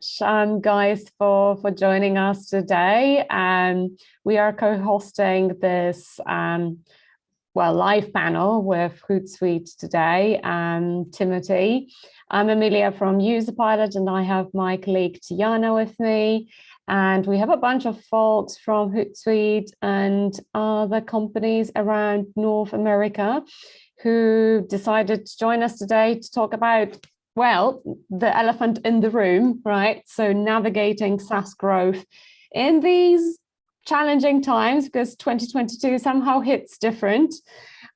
Guys, for joining us today. We are co-hosting this live panel with Hootsuite today. Timothy. I'm Amelia from UserPilot, and I have my colleague Tiana with me. And we have a bunch of folks from Hootsuite and other companies around North America who decided to join us today to talk about, well, the elephant in the room, right? So navigating SaaS growth in these challenging times, because 2022 somehow hits different.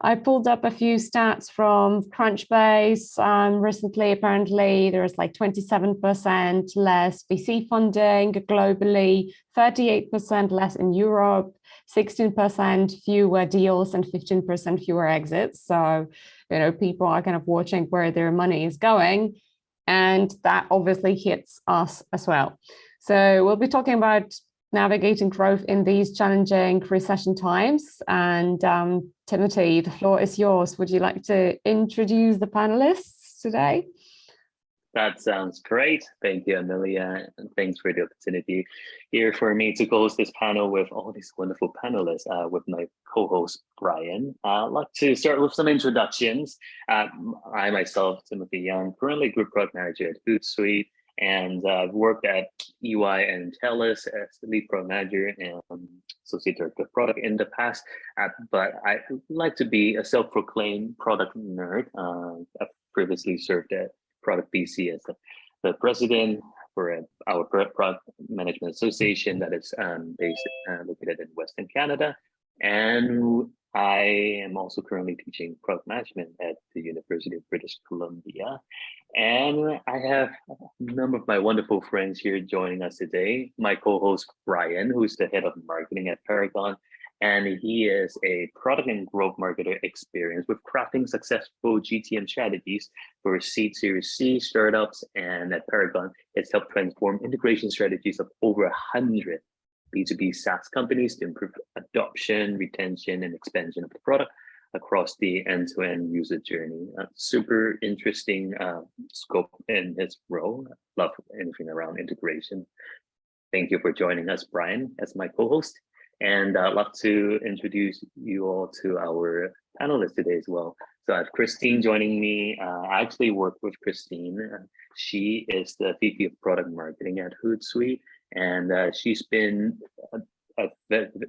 I pulled up a few stats from Crunchbase recently. Apparently, there is like 27% less VC funding globally, 38% less in Europe, 16% fewer deals, and 15% fewer exits. So, people are kind of watching where their money is going, and that obviously hits us as well. So we'll be talking about navigating growth in these challenging recession times. And Timothy, the floor is yours. Would you like to introduce the panelists today? That sounds great. Thank you, Amelia, and thanks for the opportunity here for me to host this panel with all these wonderful panelists with my co-host, Brian. I'd like to start with some introductions. I myself, Timothy Yeung, currently Group Product Manager at Hootsuite, and I've worked at EY and TELUS as the Lead Product Manager and Associate Director of Product in the past. But I like to be a self-proclaimed product nerd. I've previously served at Product BC as the president for our Product Management Association that is located in Western Canada. And I am also currently teaching product management at the University of British Columbia. And I have a number of my wonderful friends here joining us today. My co-host, Brian, who's the head of marketing at Paragon. And he is a product and growth marketer experienced with crafting successful GTM strategies for seed Series C startups. And at Paragon, it's helped transform integration strategies of over 100 B2B SaaS companies to improve adoption, retention, and expansion of the product across the end-to-end user journey. Super interesting scope in his role. Love anything around integration. Thank you for joining us, Brian, as my co-host. And I'd love to introduce you all to our panelists today as well. So I have Christine joining me. I actually work with Christine. She is the VP of Product Marketing at Hootsuite, and she's been a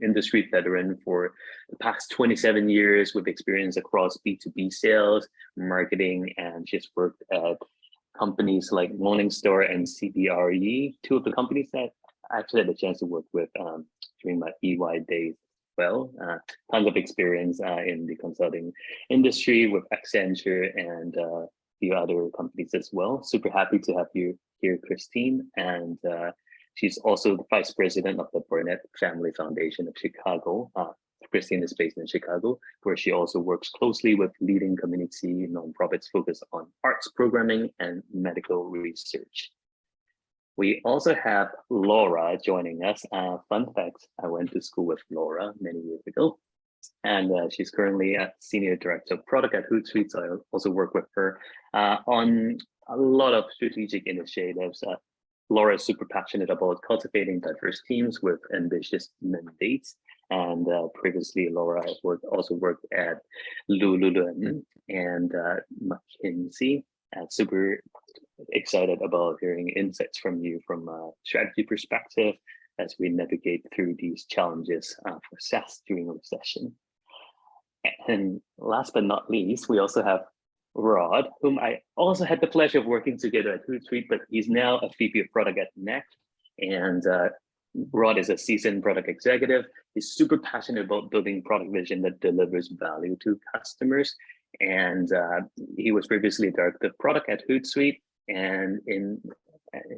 industry veteran for the past 27 years with experience across B2B sales, marketing, and she's worked at companies like Morningstar and CBRE, two of the companies that I actually had the chance to work with during my EY days. Well, tons of experience in the consulting industry with Accenture and a few other companies as well. Super happy to have you here, Christine. And she's also the vice president of the Burnett Family Foundation of Chicago. Christine is based in Chicago, where she also works closely with leading community nonprofits focused on arts programming and medical research. We also have Laura joining us. Fun fact, I went to school with Laura many years ago, and she's currently a Senior Director of Product at Hootsuite, so I also work with her on a lot of strategic initiatives. Laura is super passionate about cultivating diverse teams with ambitious mandates. And previously, Laura also worked at Lululemon and McKinsey. Super excited about hearing insights from you from a strategy perspective as we navigate through these challenges for SaaS during a recession. And last but not least, we also have Rod, whom I also had the pleasure of working together at Hootsuite, but he's now a VP of product at Next. And Rod is a seasoned product executive. He's super passionate about building product vision that delivers value to customers. And he was previously director of product at Hootsuite. And in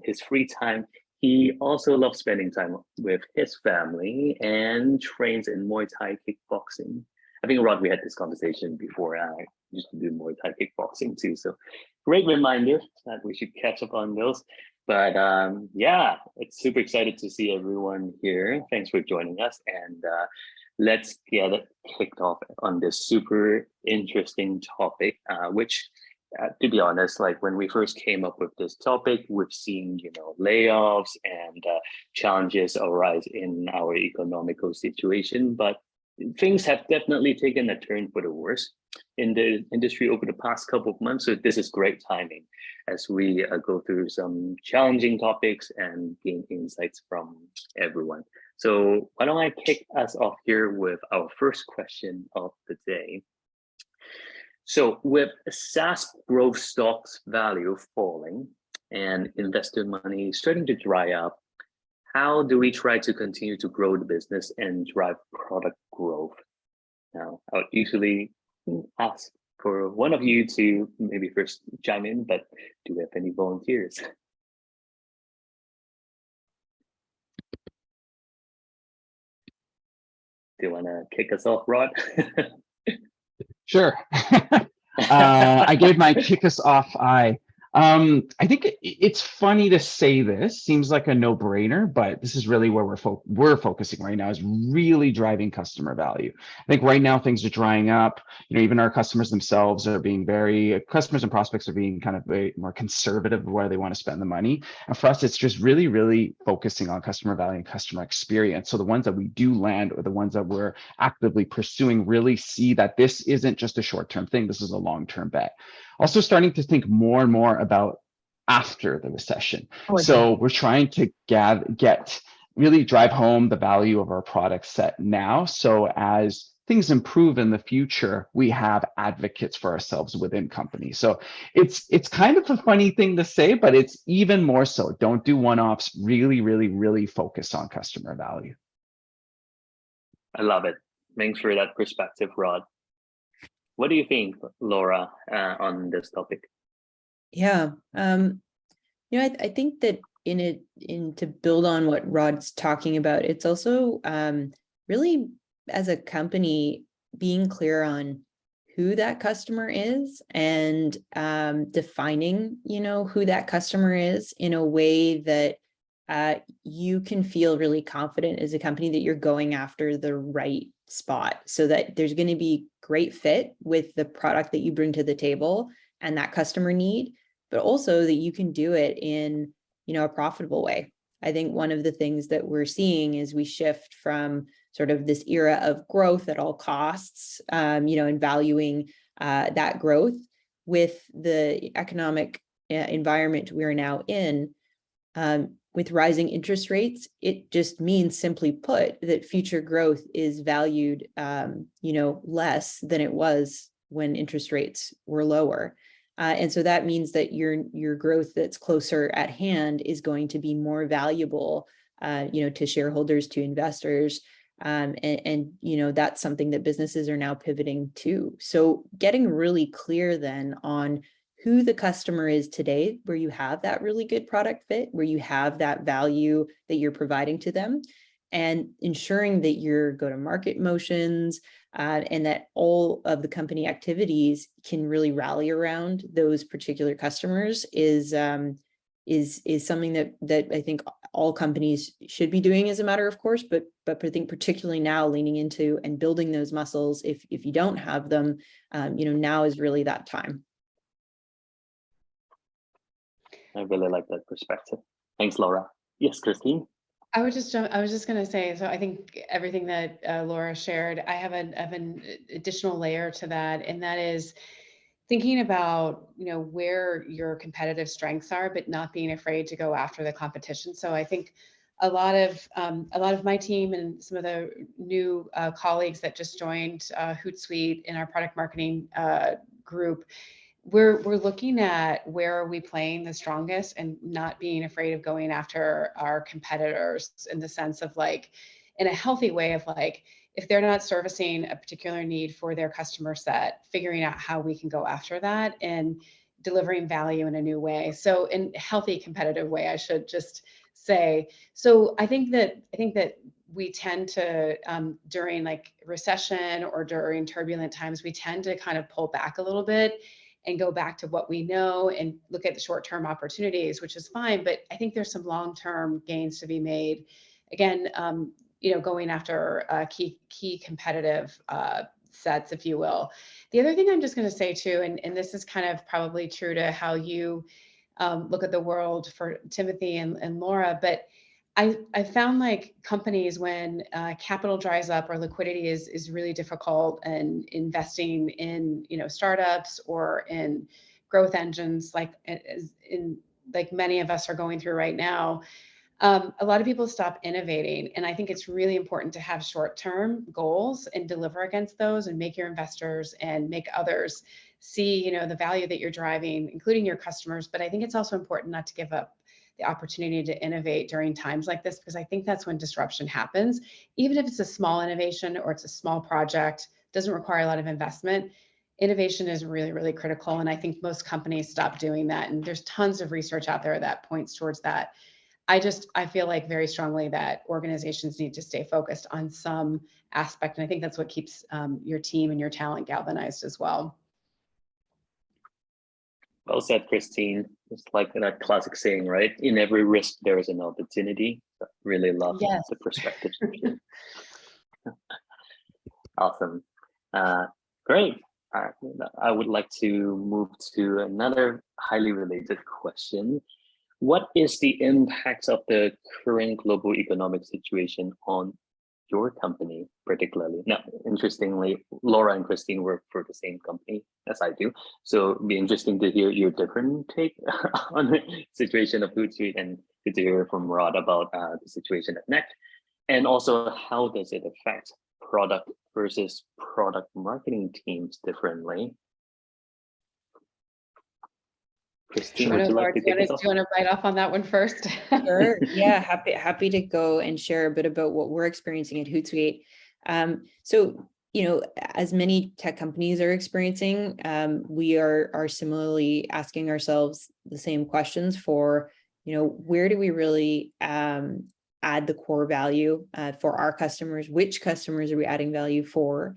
his free time, he also loves spending time with his family and trains in Muay Thai kickboxing. I think, Rod, we had this conversation before. I used to do Muay Thai kickboxing too. So great reminder that we should catch up on those. But yeah, it's super excited to see everyone here. Thanks for joining us. And let's get it kicked off on this super interesting topic, which To be honest, like when we first came up with this topic, we've seen, layoffs and challenges arise in our economical situation, but things have definitely taken a turn for the worse in the industry over the past couple of months. So this is great timing as we go through some challenging topics and gain insights from everyone. So why don't I kick us off here with our first question of the day. So with SaaS growth stocks value falling and investor money starting to dry up, how do we try to continue to grow the business and drive product growth? Now, I would usually ask for one of you to maybe first chime in, but do we have any volunteers? Do you want to kick us off, Rod? Sure. I gave my kick us off eye. I think it's funny to say this, seems like a no-brainer, but this is really where we're focusing right now, is really driving customer value. I think right now things are drying up. Even our customers themselves are being customers and prospects are being kind of very more conservative of where they want to spend the money. And for us, it's just really, really focusing on customer value and customer experience. So the ones that we do land, or the ones that we're actively pursuing, really see that this isn't just a short-term thing. This is a long-term bet. Also starting to think more and more about after the recession. So we're trying to really drive home the value of our product set now. So as things improve in the future, we have advocates for ourselves within companies. So it's kind of a funny thing to say, but it's even more so. Don't do one-offs, really, really, really focus on customer value. I love it. Thanks for that perspective, Rod. What do you think, Laura, on this topic? Yeah, I think that to build on what Rod's talking about, it's also really, as a company, being clear on who that customer is and defining, who that customer is in a way that you can feel really confident as a company that you're going after the right spot, so that there's going to be great fit with the product that you bring to the table and that customer need, but also that you can do it in, a profitable way. I think one of the things that we're seeing is we shift from sort of this era of growth at all costs, and valuing that growth with the economic environment we're now in. With rising interest rates, it just means, simply put, that future growth is valued, less than it was when interest rates were lower. And so that means that your growth that's closer at hand is going to be more valuable, to shareholders, to investors. And that's something that businesses are now pivoting to. So getting really clear then on who the customer is today, where you have that really good product fit, where you have that value that you're providing to them, and ensuring that your go-to-market motions and that all of the company activities can really rally around those particular customers is something that I think all companies should be doing, as a matter of course, but I think particularly now leaning into and building those muscles. If you don't have them, now is really that time. I really like that perspective. Thanks, Laura. Yes, Christine. I was just going to say, so I think everything that Laura shared, I have an additional layer to that, and that is thinking about, where your competitive strengths are, but not being afraid to go after the competition. So I think a lot of my team and some of the new colleagues that just joined Hootsuite in our product marketing group, we're looking at where are we playing the strongest and not being afraid of going after our competitors, in the sense of in a healthy way of if they're not servicing a particular need for their customer set, figuring out how we can go after that and delivering value in a new way. So in a healthy competitive way, I should just say. So I think that we tend to, during recession or during turbulent times, we tend to kind of pull back a little bit and go back to what we know and look at the short-term opportunities, which is fine. But I think there's some long-term gains to be made. Again, going after key competitive sets, if you will. The other thing I'm just going to say too, and this is kind of probably true to how you look at the world for Timothy and Laura, but I found like companies when capital dries up or liquidity is really difficult, and investing in startups or in growth engines like many of us are going through right now, a lot of people stop innovating. And I think it's really important to have short-term goals and deliver against those, and make your investors and make others see the value that you're driving, including your customers. But I think it's also important not to give up the opportunity to innovate during times like this, because I think that's when disruption happens. Even if it's a small innovation or it's a small project, doesn't require a lot of investment, innovation is really, really critical. And I think most companies stop doing that. And there's tons of research out there that points towards that. I feel like very strongly that organizations need to stay focused on some aspect. And I think that's what keeps your team and your talent galvanized as well. Well said, Christine. It's like that classic saying, right? In every risk, there is an opportunity. I really love the perspective. Awesome. Great. I would like to move to another highly related question. What is the impact of the current global economic situation on your company particularly? Now, interestingly, Laura and Christine work for the same company as I do. So it'd be interesting to hear your different take on the situation of Hootsuite, and good to hear from Rod about the situation at Next. And also, how does it affect product versus product marketing teams differently? Christine, would you like to take this off? Do you want to bite off on that one first? Sure. Yeah, happy to go and share a bit about what we're experiencing at Hootsuite. So, as many tech companies are experiencing, we are similarly asking ourselves the same questions for, where do we really add the core value for our customers? Which customers are we adding value for?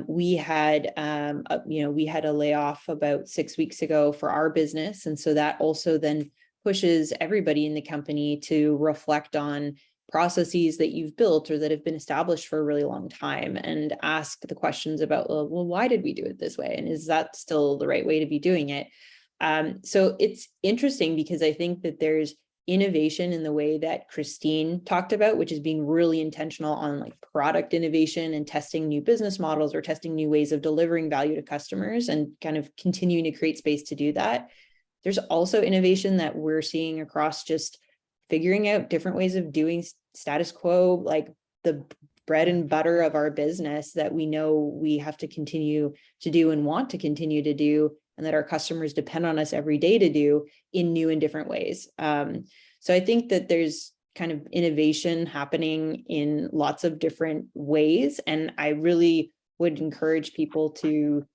We had a layoff about 6 weeks ago for our business. And so that also then pushes everybody in the company to reflect on processes that you've built or that have been established for a really long time, and ask the questions about, well, why did we do it this way? And is that still the right way to be doing it? So it's interesting because I think that there's innovation in the way that Christine talked about, which is being really intentional on like product innovation and testing new business models or testing new ways of delivering value to customers, and kind of continuing to create space to do that. There's also innovation that we're seeing across just figuring out different ways of doing status quo, like the bread and butter of our business that we know we have to continue to do and want to continue to do, and that our customers depend on us every day to do in new and different ways. So I think that there's kind of innovation happening in lots of different ways. And I really would encourage people to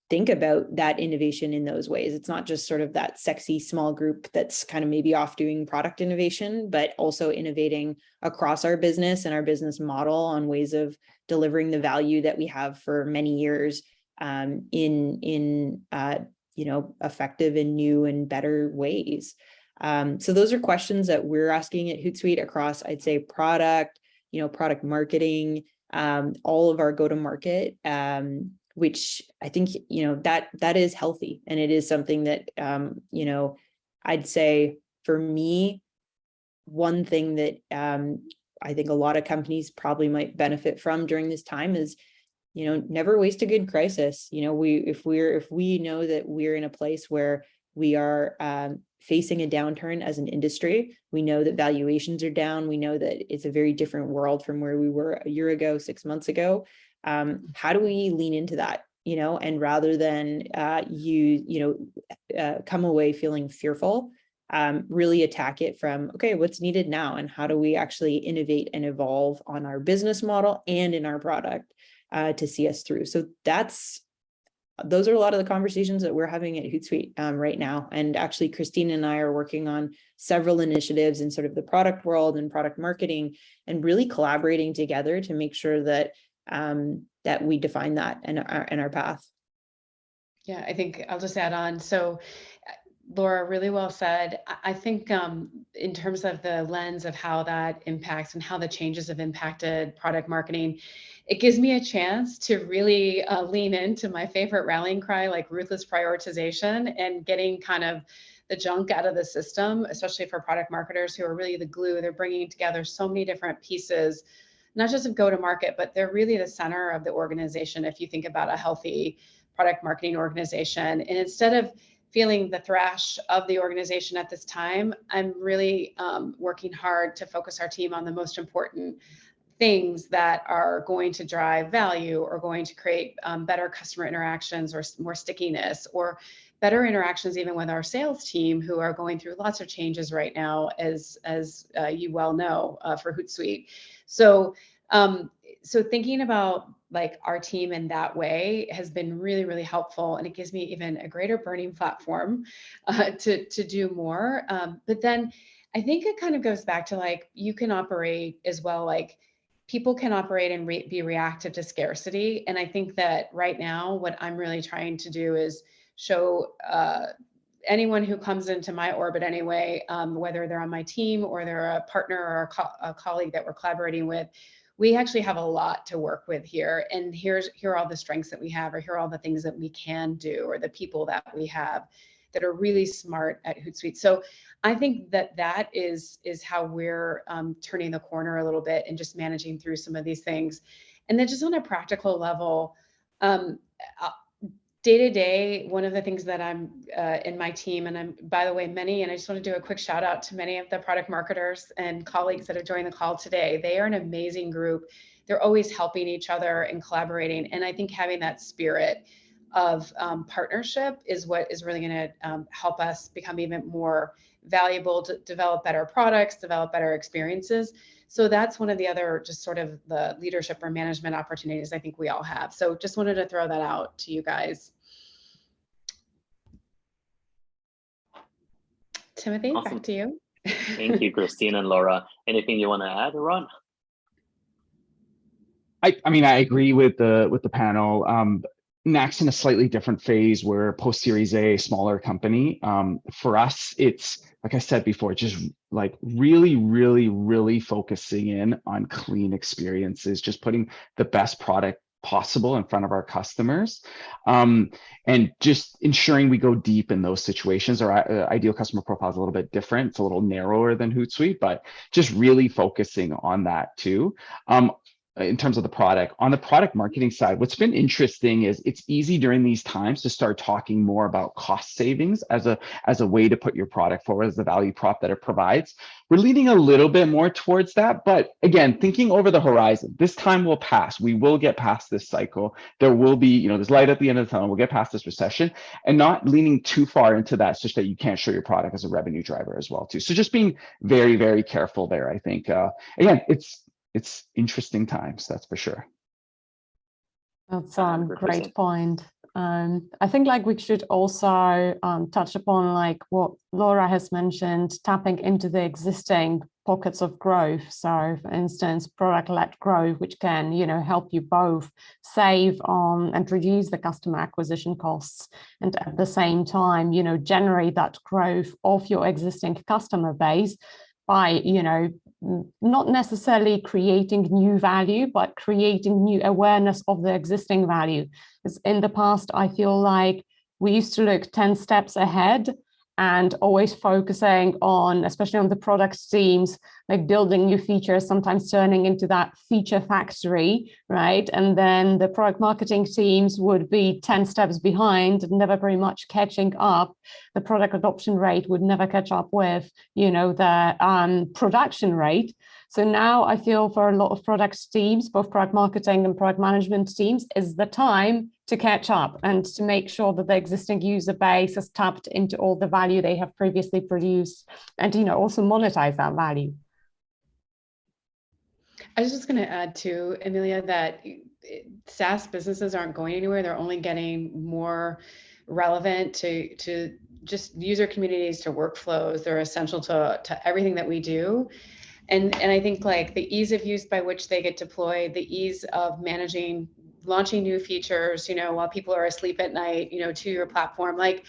think about that innovation in those ways. It's not just sort of that sexy small group that's kind of maybe off doing product innovation, but also innovating across our business and our business model on ways of delivering the value that we have for many years in effective and new and better ways. So those are questions that we're asking at Hootsuite across, I'd say, product, product marketing, all of our go-to-market, which I think, that is healthy. And it is something that, I'd say for me, one thing that I think a lot of companies probably might benefit from during this time is, never waste a good crisis. If we know that we're in a place where we are facing a downturn as an industry, we know that valuations are down. We know that it's a very different world from where we were a year ago, 6 months ago. How do we lean into that? And rather than come away feeling fearful, really attack it from, okay, what's needed now? And how do we actually innovate and evolve on our business model and in our product to see us through? So those are a lot of the conversations that we're having at Hootsuite right now. And actually, Christine and I are working on several initiatives in sort of the product world and product marketing, and really collaborating together to make sure that that we define that in our path. Yeah, I think I'll just add on. So Laura, really well said. I think in terms of the lens of how that impacts and how the changes have impacted product marketing, it gives me a chance to really lean into my favorite rallying cry, like ruthless prioritization and getting kind of the junk out of the system, especially for product marketers who are really the glue. They're bringing together so many different pieces, not just of go-to-market, but they're really the center of the organization if you think about a healthy product marketing organization. And instead of feeling the thrash of the organization at this time, I'm really working hard to focus our team on the most important things that are going to drive value or going to create better customer interactions or more stickiness or better interactions even with our sales team, who are going through lots of changes right now, as you well know, for Hootsuite. So so thinking about like our team in that way has been really, really helpful. And it gives me even a greater burning platform to do more. But then I think it kind of goes back to like, you can operate as well, like people can operate and be reactive to scarcity. And I think that right now, what I'm really trying to do is show anyone who comes into my orbit anyway, whether they're on my team or they're a partner or a colleague that we're collaborating with, we actually have a lot to work with here. And here are all the strengths that we have, or here are all the things that we can do, or the people that we have that are really smart at Hootsuite. So I think that is how we're turning the corner a little bit and just managing through some of these things. And then just on a practical level, day to day, one of the things that I'm in my team, and I'm, by the way, and I just want to do a quick shout out to many of the product marketers and colleagues that have joined the call today. They are an amazing group. They're always helping each other and collaborating. And I think having that spirit of partnership is what is really going to help us become even more valuable, to develop better products, develop better experiences. So that's one of the other just sort of the leadership or management opportunities I think we all have. So just wanted to throw that out to you guys. Timothy, Awesome. back to you. Thank you, Christine and Laura. Anything you want to add, Ron? I mean, I agree with the panel. Next, in a slightly different phase, we're post Series A, smaller company. For us, it's like I said before, just like really focusing in on clean experiences, just putting the best product possible in front of our customers, and just ensuring we go deep in those situations. Our ideal customer profile is a little bit different. It's a little narrower than Hootsuite, but just really focusing on that too. In terms of the product. On the product marketing side, what's been interesting is it's easy during these times to start talking more about cost savings as a way to put your product forward, as the value prop that it provides. We're leaning a little bit more towards that, but again, thinking over the horizon, this time will pass. We will get past this cycle. There will be, there's light at the end of the tunnel. We'll get past this recession, and not leaning too far into that such that you can't show your product as a revenue driver as well too. So just being very careful there, I think. Again, it's interesting times, that's for sure. That's a great point. I think like we should also touch upon like what Laura has mentioned, tapping into the existing pockets of growth. So for instance, product-led growth, which can, help you both save on and reduce the customer acquisition costs, and at the same time, generate that growth of your existing customer base by, not necessarily creating new value, but creating new awareness of the existing value. Because in the past, I feel like we used to look 10 steps ahead and always focusing on, especially on the product teams, like building new features, sometimes turning into that feature factory, right? And then the product marketing teams would be 10 steps behind, never very much catching up. The product adoption rate would never catch up with, the production rate. So now I feel for a lot of product teams, both product marketing and product management teams, is the time to catch up and to make sure that the existing user base has tapped into all the value they have previously produced, and also monetize that value. I was just going to add to Amelia that SaaS businesses aren't going anywhere. They're only getting more relevant to just user communities, to workflows. They're essential to everything that we do. And I think like the ease of use by which they get deployed, the ease of launching new features, while people are asleep at night, to your platform, like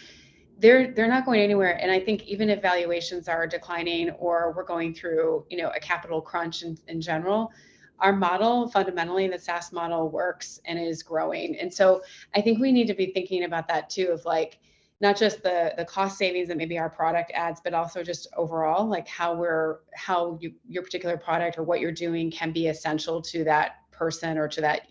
they're not going anywhere. And I think even if valuations are declining or we're going through, you know, a capital crunch in general, our model fundamentally, the SaaS model works and is growing. And so I think we need to be thinking about that too, of like, not just the cost savings that maybe our product adds, but also just overall, like your particular product or what you're doing can be essential to that person or to that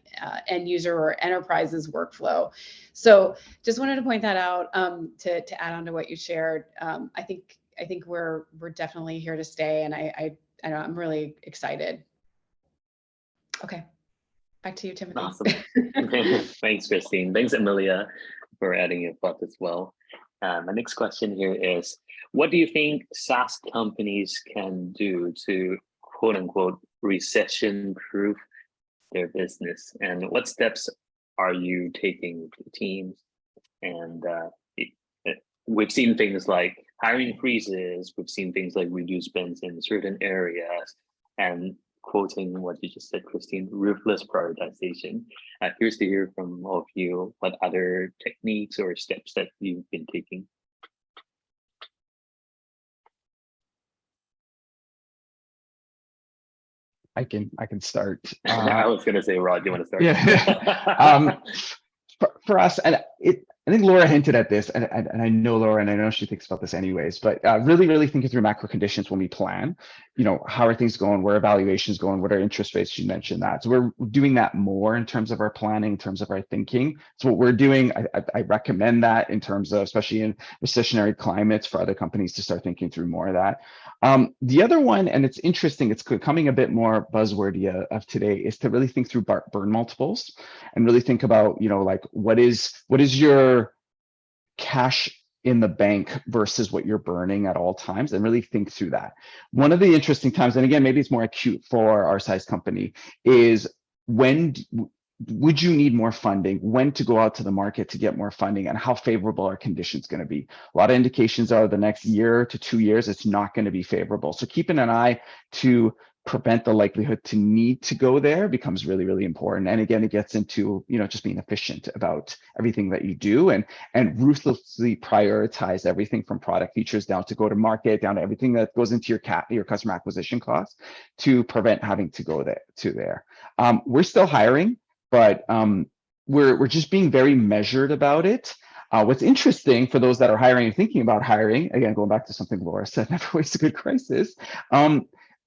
end user or enterprise's workflow. So just wanted to point that out to add on to what you shared. I think we're definitely here to stay, and I know I'm really excited. Okay, back to you, Timothy. Awesome. Thanks, Christine. Thanks, Amelia, for adding your thoughts as well. My next question here is, what do you think SaaS companies can do to quote unquote recession-proof their business? And what steps are you taking with the teams? And we've seen things like hiring freezes, we've seen things like reduced spends in certain areas, and quoting what you just said, Christine, ruthless prioritization. Curious to hear from all of you what other techniques or steps that you've been taking. I can start. I was going to say, Rod, do you want to start? Yeah. For us, and I think Laura hinted at this, and I know Laura, and I know she thinks about this anyways, but really thinking through macro conditions when we plan. You know, how are things going? Where are valuations going? What are interest rates? She mentioned that. So we're doing that more in terms of our planning, in terms of our thinking. So what we're doing, I recommend that in terms of, especially in recessionary climates, for other companies to start thinking through more of that. The other one, and it's interesting, it's becoming a bit more buzzwordy of today, is to really think through burn multiples and really think about, you know, like what is your cash in the bank versus what you're burning at all times, and really think through that. One of the interesting times, and again, maybe it's more acute for our size company, is when would you need more funding, when to go out to the market to get more funding, and how favorable are conditions going to be. A lot of indications are the next year to 2 years, it's not going to be favorable. So keeping an eye to prevent the likelihood to need to go there becomes really important. And again, it gets into, you know, just being efficient about everything that you do, and ruthlessly prioritize everything from product features down to go to market, down to everything that goes into your customer acquisition costs, to prevent having to go there. We're still hiring, but we're just being very measured about it. What's interesting for those that are hiring and thinking about hiring, again, going back to something Laura said, never waste a good crisis.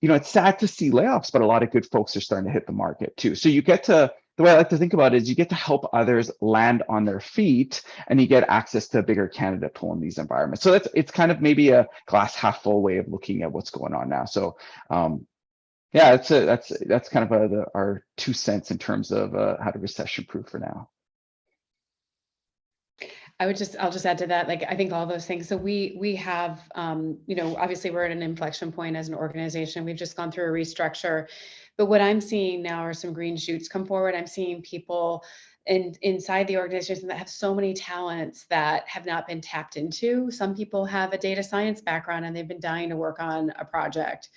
You know, it's sad to see layoffs, but a lot of good folks are starting to hit the market too. So you get to, the way I like to think about it is you get to help others land on their feet, and you get access to a bigger candidate pool in these environments. So it's kind of maybe a glass half full way of looking at what's going on now. So yeah, that's kind of our 2 cents in terms of how to recession proof for now. I'll just add to that. Like, I think all those things. So we have, you know, obviously we're at an inflection point as an organization. We've just gone through a restructure, but what I'm seeing now are some green shoots come forward. I'm seeing people inside the organization that have so many talents that have not been tapped into. Some people have a data science background and they've been dying to work on a project.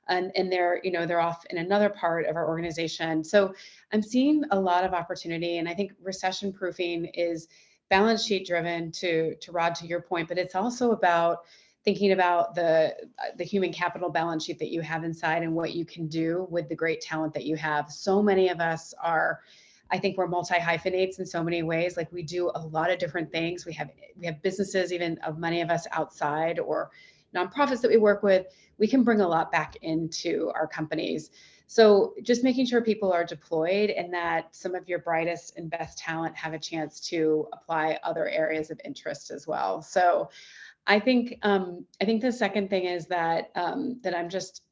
And they're, you know, they're off in another part of our organization. So I'm seeing a lot of opportunity. And I think recession proofing is balance sheet driven, to Rod, to your point, but it's also about thinking about the human capital balance sheet that you have inside and what you can do with the great talent that you have. So many of us are, I think we're multi-hyphenates in so many ways. Like, we do a lot of different things. We have businesses, even of many of us outside, or nonprofits that we work with. We can bring a lot back into our companies. So just making sure people are deployed and that some of your brightest and best talent have a chance to apply other areas of interest as well. So I think the second thing is that that I'm just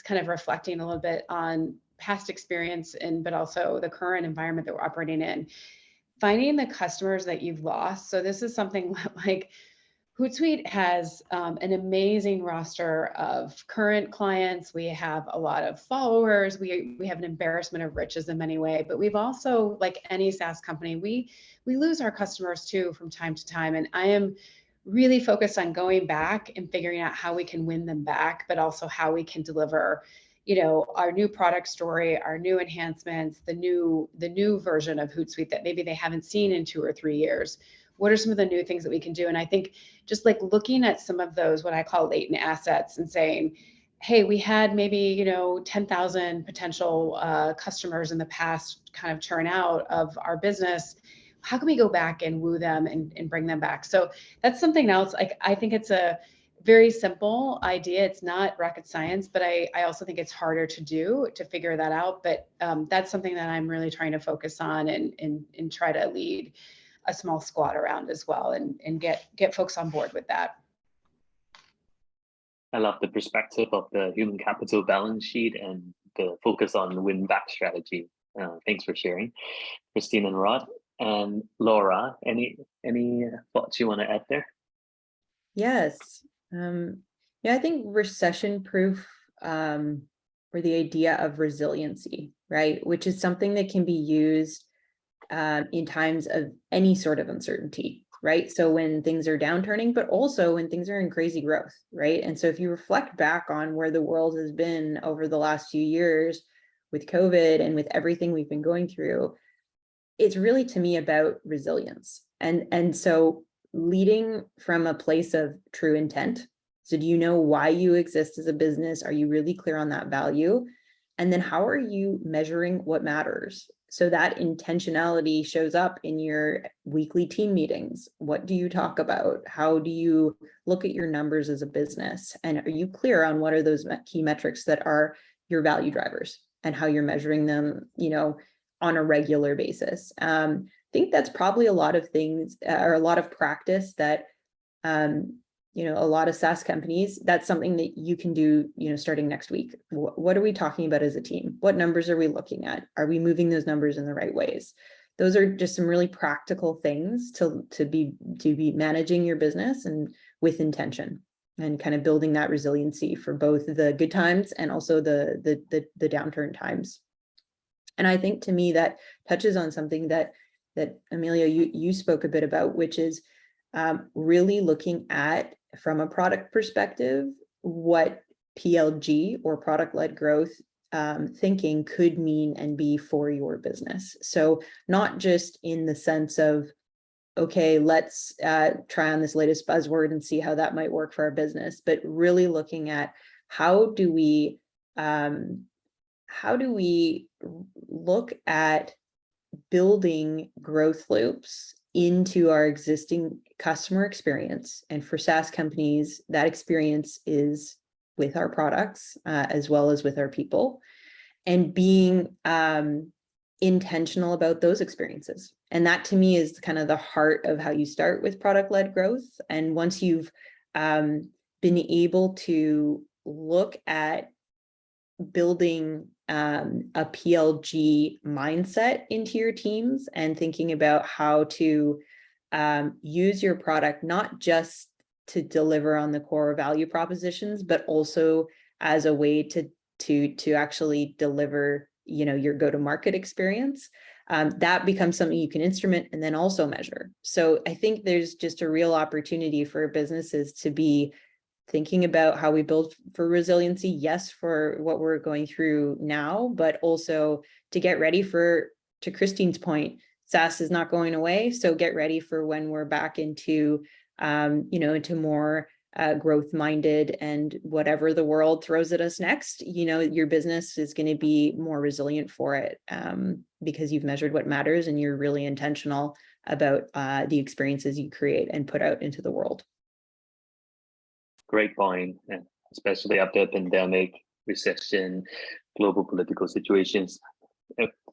kind of reflecting a little bit on past experience, but also the current environment that we're operating in. Finding the customers that you've lost. So this is something like Hootsuite has an amazing roster of current clients. We have a lot of followers. We have an embarrassment of riches in many ways, but we've also, like any SaaS company, we lose our customers too from time to time. And I am really focused on going back and figuring out how we can win them back, but also how we can deliver, you know, our new product story, our new enhancements, the new version of Hootsuite that maybe they haven't seen in 2 or 3 years. what are some of the new things that we can do? And I think just like looking at some of those, what I call latent assets, and saying, hey, we had maybe, 10,000 potential customers in the past kind of churn out of our business. How can we go back and woo them and bring them back? So that's something else. Like, I think it's a very simple idea. It's not rocket science, but I also think it's harder to figure that out. But that's something that I'm really trying to focus on and try to lead a small squad around as well, and get folks on board with that. I love the perspective of the human capital balance sheet and the focus on the win-back strategy. Thanks for sharing, Christine and Rod. And Laura, any thoughts you want to add there? Yes. I think recession-proof, or the idea of resiliency, right? Which is something that can be used in times of any sort of uncertainty, right? So when things are downturning, but also when things are in crazy growth, right? And so if you reflect back on where the world has been over the last few years with COVID and with everything we've been going through, it's really, to me, about resilience. And so leading from a place of true intent. So do you know why you exist as a business? Are you really clear on that value? And then how are you measuring what matters? So that intentionality shows up in your weekly team meetings. What do you talk about? How do you look at your numbers as a business? And are you clear on what are those key metrics that are your value drivers and how you're measuring them, on a regular basis? I think that's probably a lot of things, or a lot of practice that, a lot of SaaS companies, that's something that you can do, starting next week. What are we talking about as a team? What numbers are we looking at? Are we moving those numbers in the right ways? Those are just some really practical things to be managing your business and with intention, and kind of building that resiliency for both the good times and also the downturn times. And I think, to me, that touches on something that Amelia, you spoke a bit about, which is really looking at, from a product perspective, what PLG, or product-led growth, thinking could mean and be for your business. So not just in the sense of, okay, let's try on this latest buzzword and see how that might work for our business, but really looking at how do we look at building growth loops into our existing customer experience. And for SaaS companies, that experience is with our products, as well as with our people, and being intentional about those experiences. And that, to me, is kind of the heart of how you start with product-led growth. And once you've been able to look at building a PLG mindset into your teams and thinking about how to use your product, not just to deliver on the core value propositions, but also as a way to actually deliver, your go-to-market experience, that becomes something you can instrument and then also measure. So I think there's just a real opportunity for businesses to be thinking about how we build for resiliency, yes, for what we're going through now, but also to get ready for, to Christine's point, SaaS is not going away. So get ready for when we're back into, into more growth-minded, and whatever the world throws at us next, your business is going to be more resilient for it, because you've measured what matters and you're really intentional about the experiences you create and put out into the world. Great point, especially after the pandemic, recession, global political situations.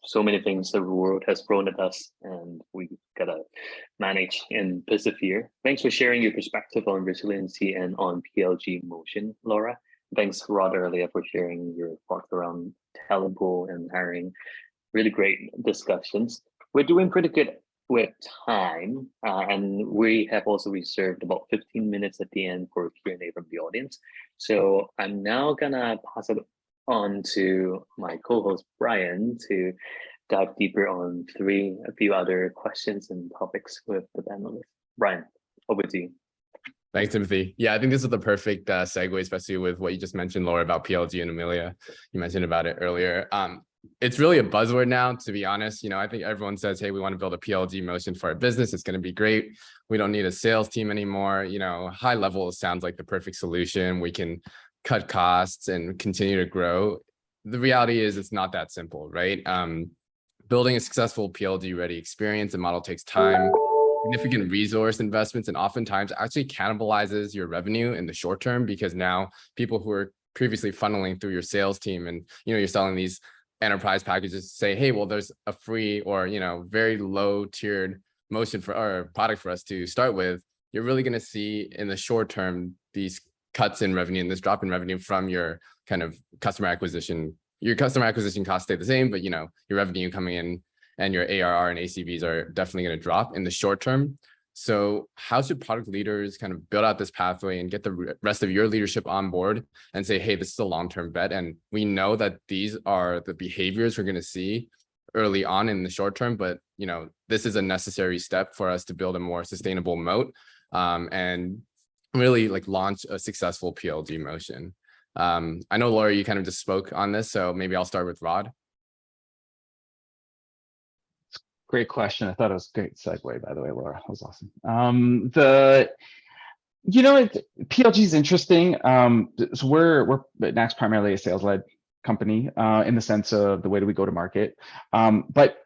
So many things the world has thrown at us, and we gotta manage and persevere. Thanks for sharing your perspective on resiliency and on PLG motion, Laura. Thanks, Rod, earlier, for sharing your thoughts around talent pool and hiring. Really great discussions. We're doing pretty good with time, and we have also reserved about 15 minutes at the end for Q&A from the audience. So I'm now gonna pass it on to my co-host Brian to dive deeper on a few other questions and topics with the panelists. Brian, over to you. Thanks, Timothy. Yeah, I think this is the perfect segue, especially with what you just mentioned, Laura, about PLG, and Amelia, you mentioned about it earlier. It's really a buzzword now, to be honest. I think everyone says, hey, we want to build a PLG motion for our business. It's going to be great. We don't need a sales team anymore. High level, it sounds like the perfect solution. We can cut costs and continue to grow. The reality is it's not that simple, right? Building a successful PLG ready experience and model takes time, significant resource investments, and oftentimes actually cannibalizes your revenue in the short term, because now people who are previously funneling through your sales team and you're selling these enterprise packages say, hey, well, there's a free or very low tiered motion for our product for us to start with. You're really going to see in the short term these cuts in revenue and this drop in revenue from your kind of customer acquisition. Your customer acquisition costs stay the same, but your revenue coming in and your ARR and ACVs are definitely going to drop in the short term. So how should product leaders kind of build out this pathway and get the rest of your leadership on board and say, hey, this is a long-term bet, and we know that these are the behaviors we're going to see early on in the short term, but this is a necessary step for us to build a more sustainable moat, and really launch a successful PLG motion. I know, Laura, you kind of just spoke on this, so maybe I'll start with Rod. Great question. I thought it was a great segue, by the way, Laura. That was awesome. PLG is interesting. So we're at Next primarily a sales-led company in the sense of the way that we go to market. But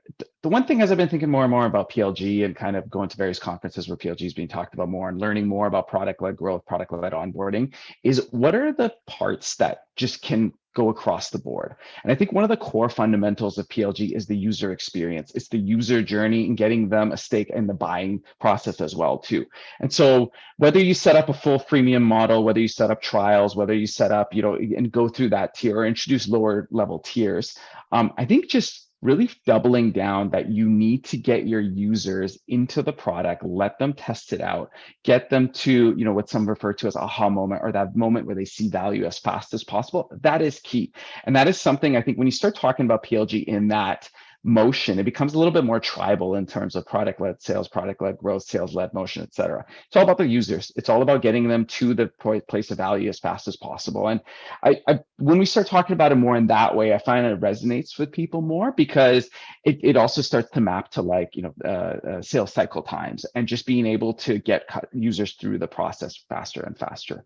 the one thing, as I've been thinking more and more about PLG and kind of going to various conferences where PLG is being talked about more and learning more about product-led growth, product-led onboarding, is what are the parts that just can go across the board? And I think one of the core fundamentals of PLG is the user experience. It's the user journey and getting them a stake in the buying process as well too. And so whether you set up a full freemium model, whether you set up trials, whether you set up, and go through that tier or introduce lower level tiers, I think just really doubling down that you need to get your users into the product, let them test it out, get them to, what some refer to as aha moment, or that moment where they see value as fast as possible. That is key. And that is something I think when you start talking about PLG in that motion, it becomes a little bit more tribal in terms of product-led sales, product-led growth, sales-led motion, et cetera. It's all about the users. It's all about getting them to the place of value as fast as possible. And I when we start talking about it more in that way, I find it resonates with people more, because it also starts to map to sales cycle times and just being able to get users through the process faster and faster.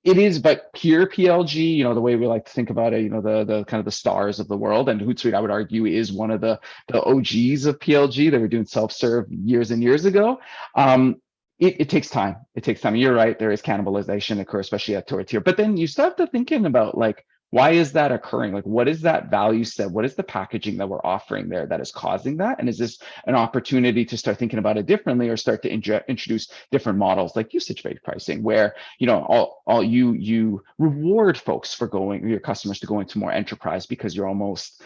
It is, but pure PLG, the way we like to think about it, the kind of the stars of the world, and Hootsuite, I would argue, is one of the OGs of PLG. They were doing self-serve years and years ago. It takes time. It takes time. You're right. There is cannibalization occur, especially at tier. But then you start to thinking about why is that occurring? What is that value set? What is the packaging that we're offering there that is causing that? And is this an opportunity to start thinking about it differently, or start to introduce different models like usage-based pricing, where you reward folks for your customers to go into more enterprise, because you're almost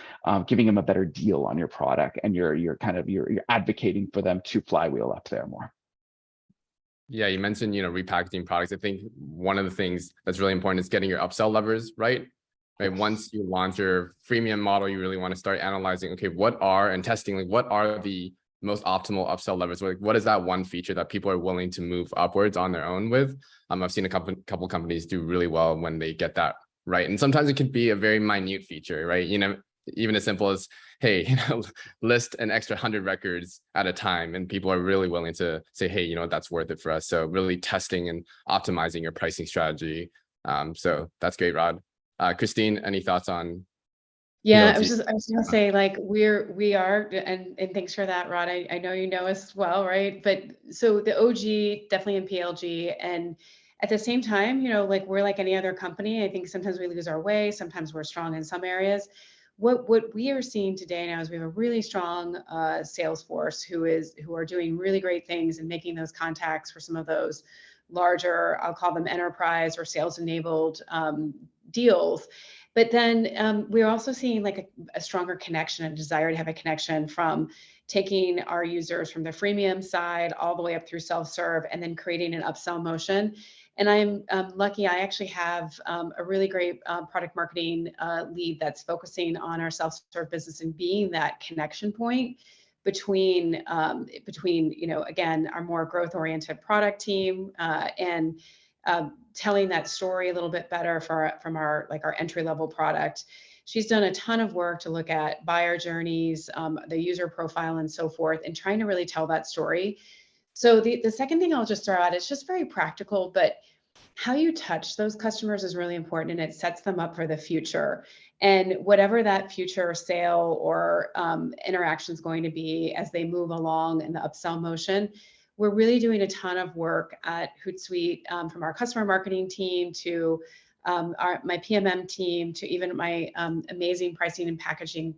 giving them a better deal on your product, and you're advocating for them to flywheel up there more. Yeah, you mentioned repackaging products. I think one of the things that's really important is getting your upsell levers right. Once you launch your freemium model, you really want to start analyzing, okay, what are the most optimal upsell levers? What is that one feature that people are willing to move upwards on their own with? I've seen a couple companies do really well when they get that right. And sometimes it could be a very minute feature, right? Even as simple as, hey, list an extra 100 records at a time, and people are really willing to say, hey, that's worth it for us. So really testing and optimizing your pricing strategy. So that's great, Rod. Christine, any thoughts on? Yeah, I was gonna say, we are, and thanks for that, Rod. I know you know us well, right? But so the OG definitely in PLG, and at the same time, we're like any other company. I think sometimes we lose our way. Sometimes we're strong in some areas. What we are seeing today now is we have a really strong sales force who are doing really great things and making those contacts for some of those larger, I'll call them enterprise or sales enabled deals. But then we're also seeing a stronger connection, a desire to have a connection from taking our users from the freemium side all the way up through self-serve, and then creating an upsell motion. And I'm lucky, I actually have a really great product marketing lead that's focusing on our self-serve business and being that connection point between again, our more growth-oriented product team and telling that story a little bit better from our entry-level product. she's done a ton of work to look at buyer journeys, the user profile and so forth, and trying to really tell that story. So the second thing I'll just throw out, it's just very practical, but how you touch those customers is really important, and it sets them up for the future. And whatever that future sale or interaction is going to be as they move along in the upsell motion, we're really doing a ton of work at Hootsuite, from our customer marketing team to my PMM team to even my amazing pricing and packaging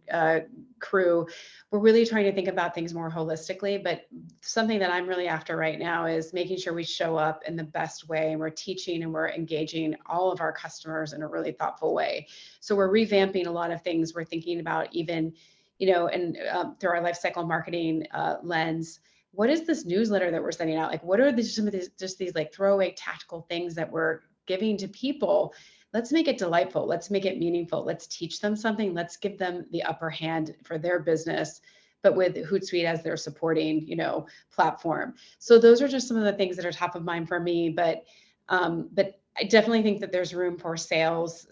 crew. We're really trying to think about things more holistically, but something that I'm really after right now is making sure we show up in the best way, and we're teaching and we're engaging all of our customers in a really thoughtful way. So we're revamping a lot of things. We're thinking about even, and through our lifecycle marketing lens, what is this newsletter that we're sending out? Like, what are some of these, just these like throwaway tactical things that we're giving to people? Let's make it delightful. Let's make it meaningful. Let's teach them something. Let's give them the upper hand for their business, but with Hootsuite as their supporting, platform. So those are just some of the things that are top of mind for me. But I definitely think that there's room for sales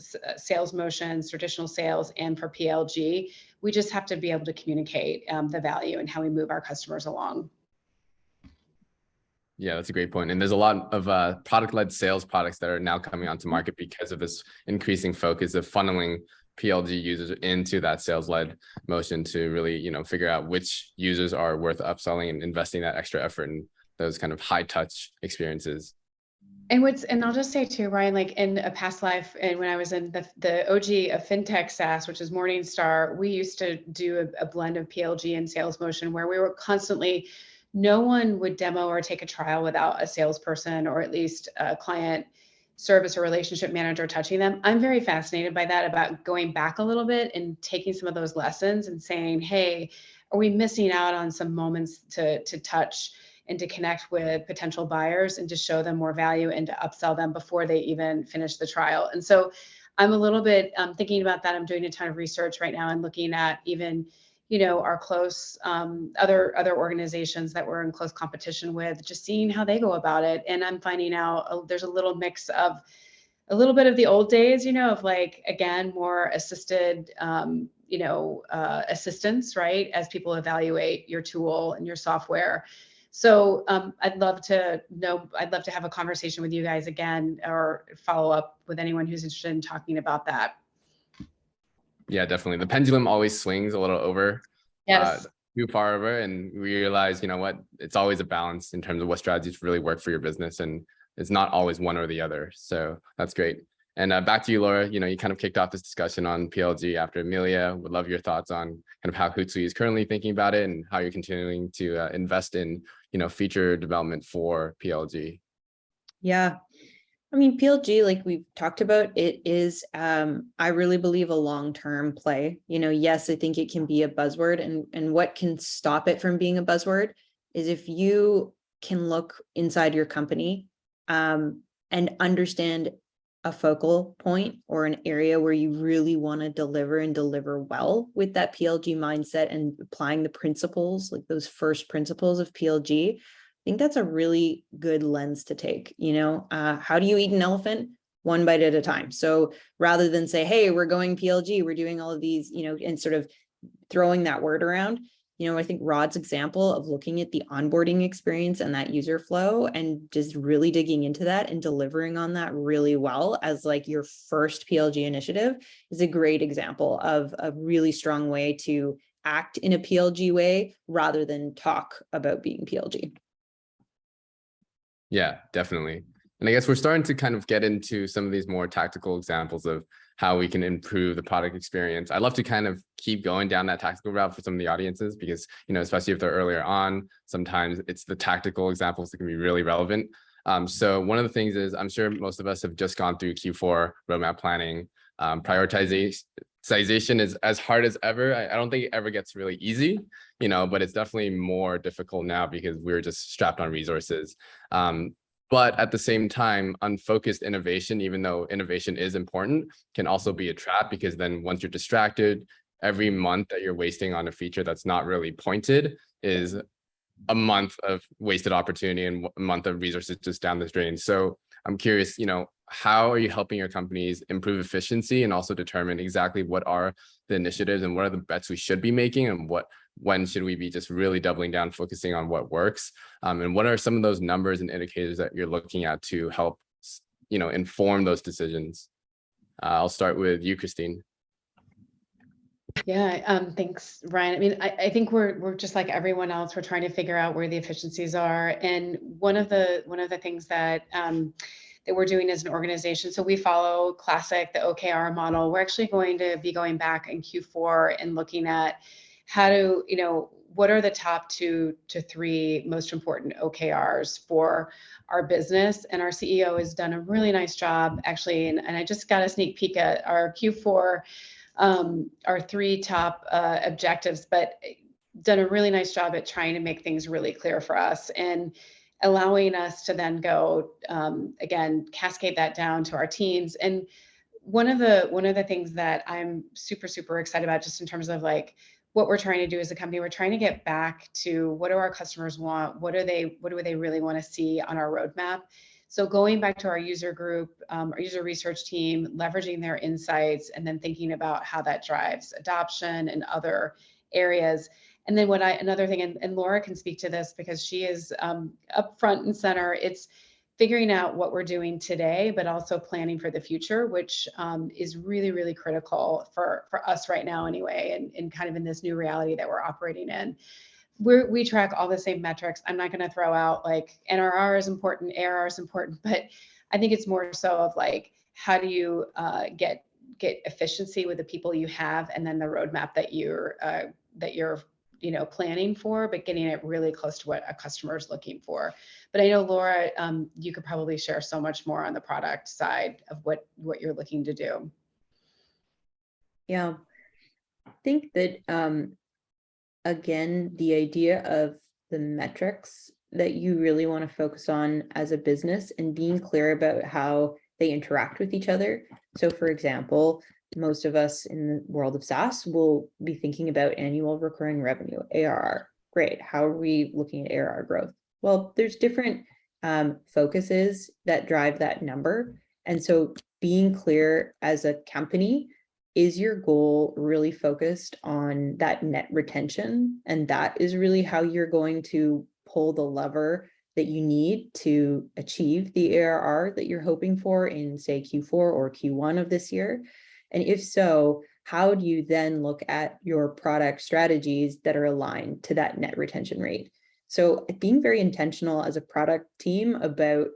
motions, traditional sales, and for PLG. We just have to be able to communicate the value and how we move our customers along. Yeah, that's a great point. And there's a lot of product-led sales products that are now coming onto market because of this increasing focus of funneling PLG users into that sales-led motion to really, figure out which users are worth upselling and investing that extra effort in those kind of high-touch experiences. And I'll just say too, Ryan, like in a past life, and when I was in the OG of FinTech SaaS, which is Morningstar, we used to do a blend of PLG and sales motion where we were constantly, no one would demo or take a trial without a salesperson or at least a client service or relationship manager touching them. I'm very fascinated by that, about going back a little bit and taking some of those lessons and saying, hey, are we missing out on some moments to touch and to connect with potential buyers and to show them more value and to upsell them before they even finish the trial? And so I'm a little bit thinking about that. I'm doing a ton of research right now and looking at even, our close other organizations that we're in close competition with, just seeing how they go about it. And I'm finding out there's a little mix of a little bit of the old days, of like, again, more assisted, assistance, right? As people evaluate your tool and your software. So I'd love to have a conversation with you guys again, or follow up with anyone who's interested in talking about that. Yeah, definitely. The pendulum always swings a little over, Yes. too far over, and we realize, it's always a balance in terms of what strategies really work for your business, and it's not always one or the other. So that's great. And back to you, Laura. You kind of kicked off this discussion on PLG after Amelia. Would love your thoughts on kind of how Hootsuite is currently thinking about it and how you're continuing to invest in, feature development for PLG. Yeah. I mean, PLG, like we've talked about, it is, I really believe, a long-term play. Yes, I think it can be a buzzword, and what can stop it from being a buzzword is if you can look inside your company and understand a focal point or an area where you really want to deliver and deliver well with that PLG mindset and applying the principles, like those first principles of PLG. I think that's a really good lens to take. How do you eat an elephant? One bite at a time. So rather than say, hey, we're going PLG, we're doing all of these, and sort of throwing that word around, I think Rod's example of looking at the onboarding experience and that user flow and just really digging into that and delivering on that really well as like your first PLG initiative is a great example of a really strong way to act in a PLG way rather than talk about being PLG. Yeah, definitely. And I guess we're starting to kind of get into some of these more tactical examples of how we can improve the product experience. I'd love to kind of keep going down that tactical route for some of the audiences because, especially if they're earlier on, sometimes it's the tactical examples that can be really relevant. So one of the things is, I'm sure most of us have just gone through Q4 roadmap planning. Prioritization is as hard as ever. I don't think it ever gets really easy, but it's definitely more difficult now because we're just strapped on resources. But at the same time, unfocused innovation, even though innovation is important, can also be a trap because then once you're distracted, every month that you're wasting on a feature that's not really pointed is a month of wasted opportunity and a month of resources just down the drain. So I'm curious, how are you helping your companies improve efficiency and also determine exactly what are the initiatives and what are the bets we should be making, and when should we be just really doubling down, focusing on what works, and what are some of those numbers and indicators that you're looking at to help, inform those decisions? I'll start with you, Christine. Yeah, thanks, Ryan. I mean, I think we're just like everyone else. We're trying to figure out where the efficiencies are, and one of the things that that we're doing as an organization. So we follow classic, the OKR model. We're actually going to be going back in Q4 and looking at how to, what are the top 2 to 3 most important OKRs for our business. And our CEO has done a really nice job, actually, and I just got a sneak peek at our Q4, our 3 top objectives, but done a really nice job at trying to make things really clear for us and allowing us to then go, again, cascade that down to our teams. And one of the things that I'm super, super excited about, just in terms of like what we're trying to do as a company, we're trying to get back to what do our customers want? What do they really want to see on our roadmap? So going back to our user group, our user research team, leveraging their insights, and then thinking about how that drives adoption and other areas. And then another thing, and Laura can speak to this because she is up front and center, it's figuring out what we're doing today, but also planning for the future, which is really, really critical for us right now anyway, and kind of in this new reality that we're operating in. We track all the same metrics. I'm not going to throw out like NRR is important, ARR is important, but I think it's more so of like, how do you get efficiency with the people you have, and then the roadmap that you're planning for, but getting it really close to what a customer is looking for. But I know, Laura, you could probably share so much more on the product side of what you're looking to do. Yeah, I think that, again, the idea of the metrics that you really want to focus on as a business and being clear about how they interact with each other. So for example, most of us in the world of SaaS will be thinking about annual recurring revenue, ARR. Great. How are we looking at ARR growth? Well, there's different focuses that drive that number. And so being clear as a company, is your goal really focused on that net retention? And that is really how you're going to pull the lever that you need to achieve the ARR that you're hoping for in, say, Q4 or Q1 of this year? And if so, how do you then look at your product strategies that are aligned to that net retention rate? So being very intentional as a product team about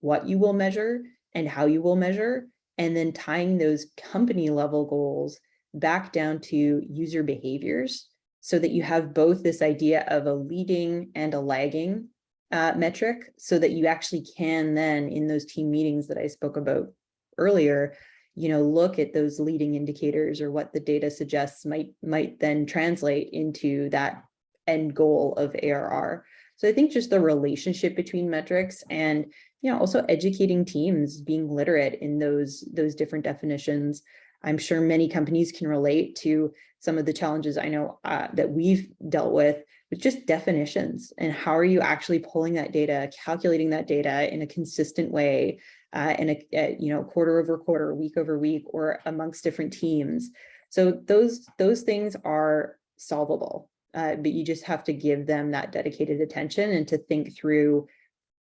what you will measure and how you will measure, and then tying those company level goals back down to user behaviors, so that you have both this idea of a leading and a lagging metric, so that you actually can then, in those team meetings that I spoke about earlier, look at those leading indicators, or what the data suggests might then translate into that end goal of ARR. So I think just the relationship between metrics and also educating teams, being literate in those different definitions. I'm sure many companies can relate to some of the challenges I know that we've dealt with just definitions, and how are you actually pulling that data, calculating that data in a consistent way, in a quarter over quarter, week over week, or amongst different teams. So those things are solvable, but you just have to give them that dedicated attention and to think through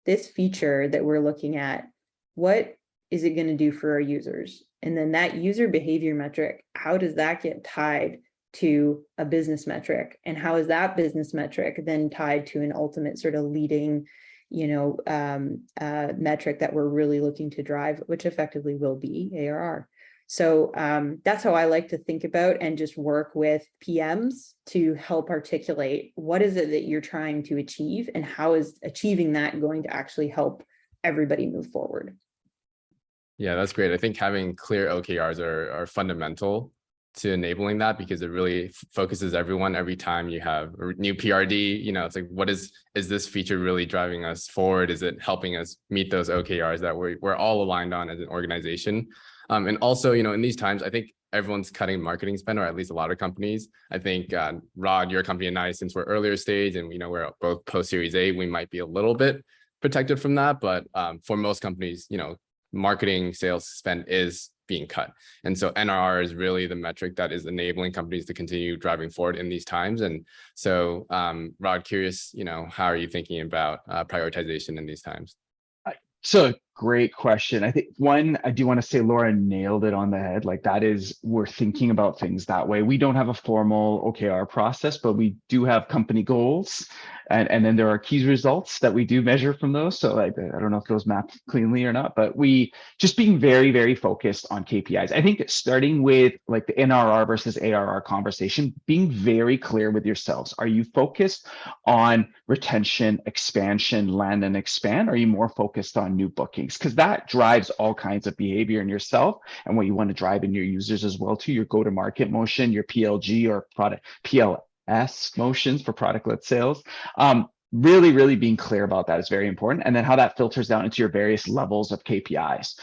this feature that we're looking at. What is it going to do for our users? And then that user behavior metric, how does that get tied to a business metric? And how is that business metric then tied to an ultimate sort of leading, metric that we're really looking to drive, which effectively will be ARR. So that's how I like to think about and just work with PMs to help articulate what is it that you're trying to achieve, and how is achieving that going to actually help everybody move forward. Yeah, that's great. I think having clear OKRs are fundamental to enabling that, because it really focuses everyone. Every time you have a new PRD, it's like, what is this feature really driving us forward? Is it helping us meet those OKRs that we're all aligned on as an organization? And also, in these times, I think everyone's cutting marketing spend, or at least a lot of companies. I think, Rod, your company and I, since we're earlier stage and we're both post Series A, we might be a little bit protected from that. But for most companies, marketing sales spend is being cut. And so NRR is really the metric that is enabling companies to continue driving forward in these times. And so, Rod, curious, how are you thinking about prioritization in these times? So great question. I think one, I do want to say Laura nailed it on the head. Like that is, we're thinking about things that way. We don't have a formal OKR process, but we do have company goals. And then there are key results that we do measure from those. So like, I don't know if those map cleanly or not, but we just being very, very focused on KPIs. I think starting with like the NRR versus ARR conversation, being very clear with yourselves. Are you focused on retention, expansion, land and expand? Are you more focused on new bookings? Because that drives all kinds of behavior in yourself and what you want to drive in your users as well too, your go-to-market motion, your PLG or product PLS motions for product-led sales. Really, really being clear about that is very important. And then how that filters down into your various levels of KPIs.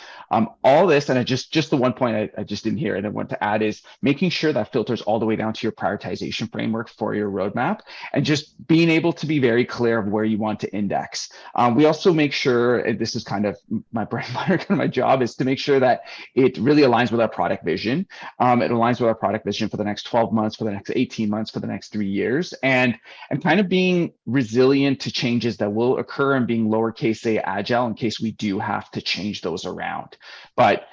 All this, and I just the one point I just didn't hear and I want to add is making sure that filters all the way down to your prioritization framework for your roadmap and just being able to be very clear of where you want to index. We also make sure, and this is kind of my bread and butter, kind of my job, is to make sure that it really aligns with our product vision. It aligns with our product vision for the next 12 months, for the next 18 months, for the next 3 years, and kind of being resilient to changes that will occur and being lowercase a agile in case we do have to change those around. But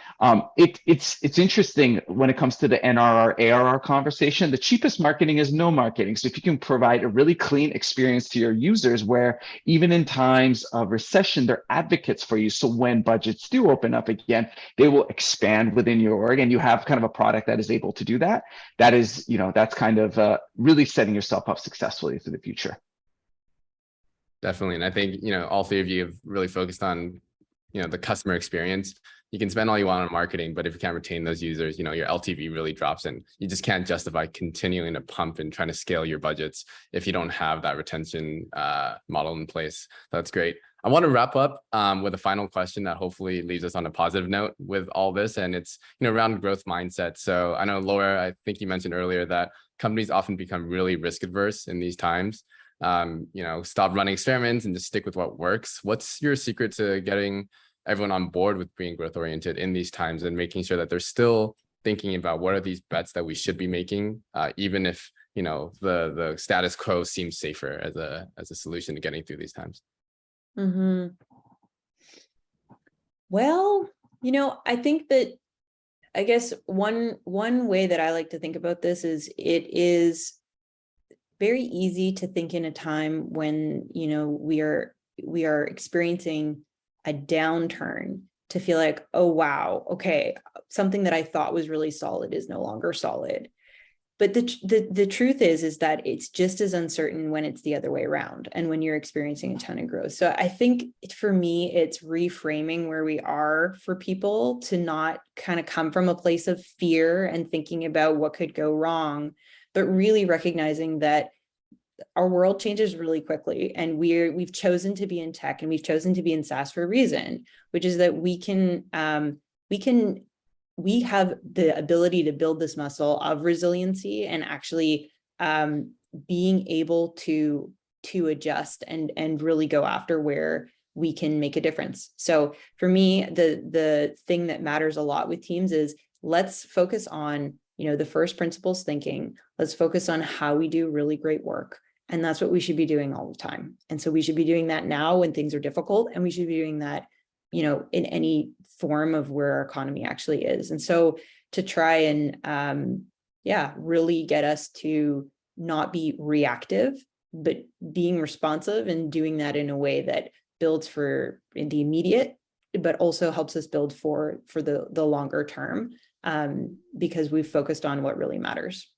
it's interesting when it comes to the NRR ARR conversation. The cheapest marketing is no marketing. So if you can provide a really clean experience to your users where even in times of recession, they're advocates for you. So when budgets do open up again, they will expand within your org and you have kind of a product that is able to do that. That is, that's kind of really setting yourself up successfully for the future. Definitely. And I think, all three of you have really focused on, the customer experience. You can spend all you want on marketing, but if you can't retain those users, your LTV really drops and you just can't justify continuing to pump and trying to scale your budgets if you don't have that retention model in place. That's great. I want to wrap up with a final question that hopefully leaves us on a positive note with all this. And it's, around growth mindset. So I know, Laura, I think you mentioned earlier that companies often become really risk adverse in these times. Stop running experiments and just stick with what works. What's your secret to getting everyone on board with being growth oriented in these times and making sure that they're still thinking about what are these bets that we should be making, even if, the status quo seems safer as a solution to getting through these times? Mm-hmm. Well, I think that, I guess one way that I like to think about this is it is very easy to think in a time when, we are experiencing a downturn to feel like, oh, wow, okay, something that I thought was really solid is no longer solid. But the truth is that it's just as uncertain when it's the other way around and when you're experiencing a ton of growth. So I think for me, it's reframing where we are for people to not kind of come from a place of fear and thinking about what could go wrong, but really recognizing that our world changes really quickly and we've chosen to be in tech and we've chosen to be in SaaS for a reason, which is that we have the ability to build this muscle of resiliency and actually being able to adjust and really go after where we can make a difference. So for me, the thing that matters a lot with teams is let's focus on, the first principles thinking. Let's focus on how we do really great work. And that's what we should be doing all the time. And so we should be doing that now when things are difficult, and we should be doing that, in any form of where our economy actually is. And so to try and, really get us to not be reactive, but being responsive and doing that in a way that builds for the immediate, but also helps us build for the longer term, because we've focused on what really matters.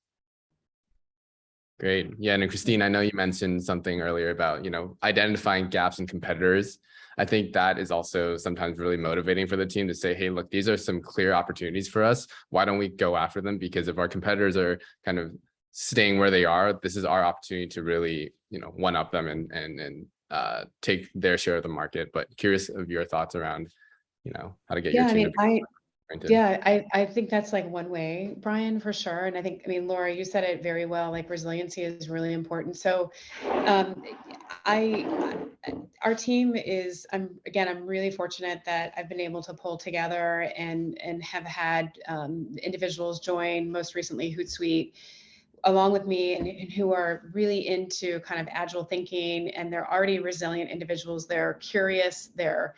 Great. Yeah. And Christine, I know you mentioned something earlier about, identifying gaps in competitors. I think that is also sometimes really motivating for the team to say, hey, look, these are some clear opportunities for us. Why don't we go after them? Because if our competitors are kind of staying where they are, this is our opportunity to really, one up them and take their share of the market. But curious of your thoughts around, how to get your team I think that's like one way, Brian, for sure. And I think, Laura, you said it very well, like resiliency is really important. So Our team is, I'm really fortunate that I've been able to pull together and have had individuals join, most recently Hootsuite, along with me, and who are really into kind of agile thinking, and they're already resilient individuals. They're curious. They're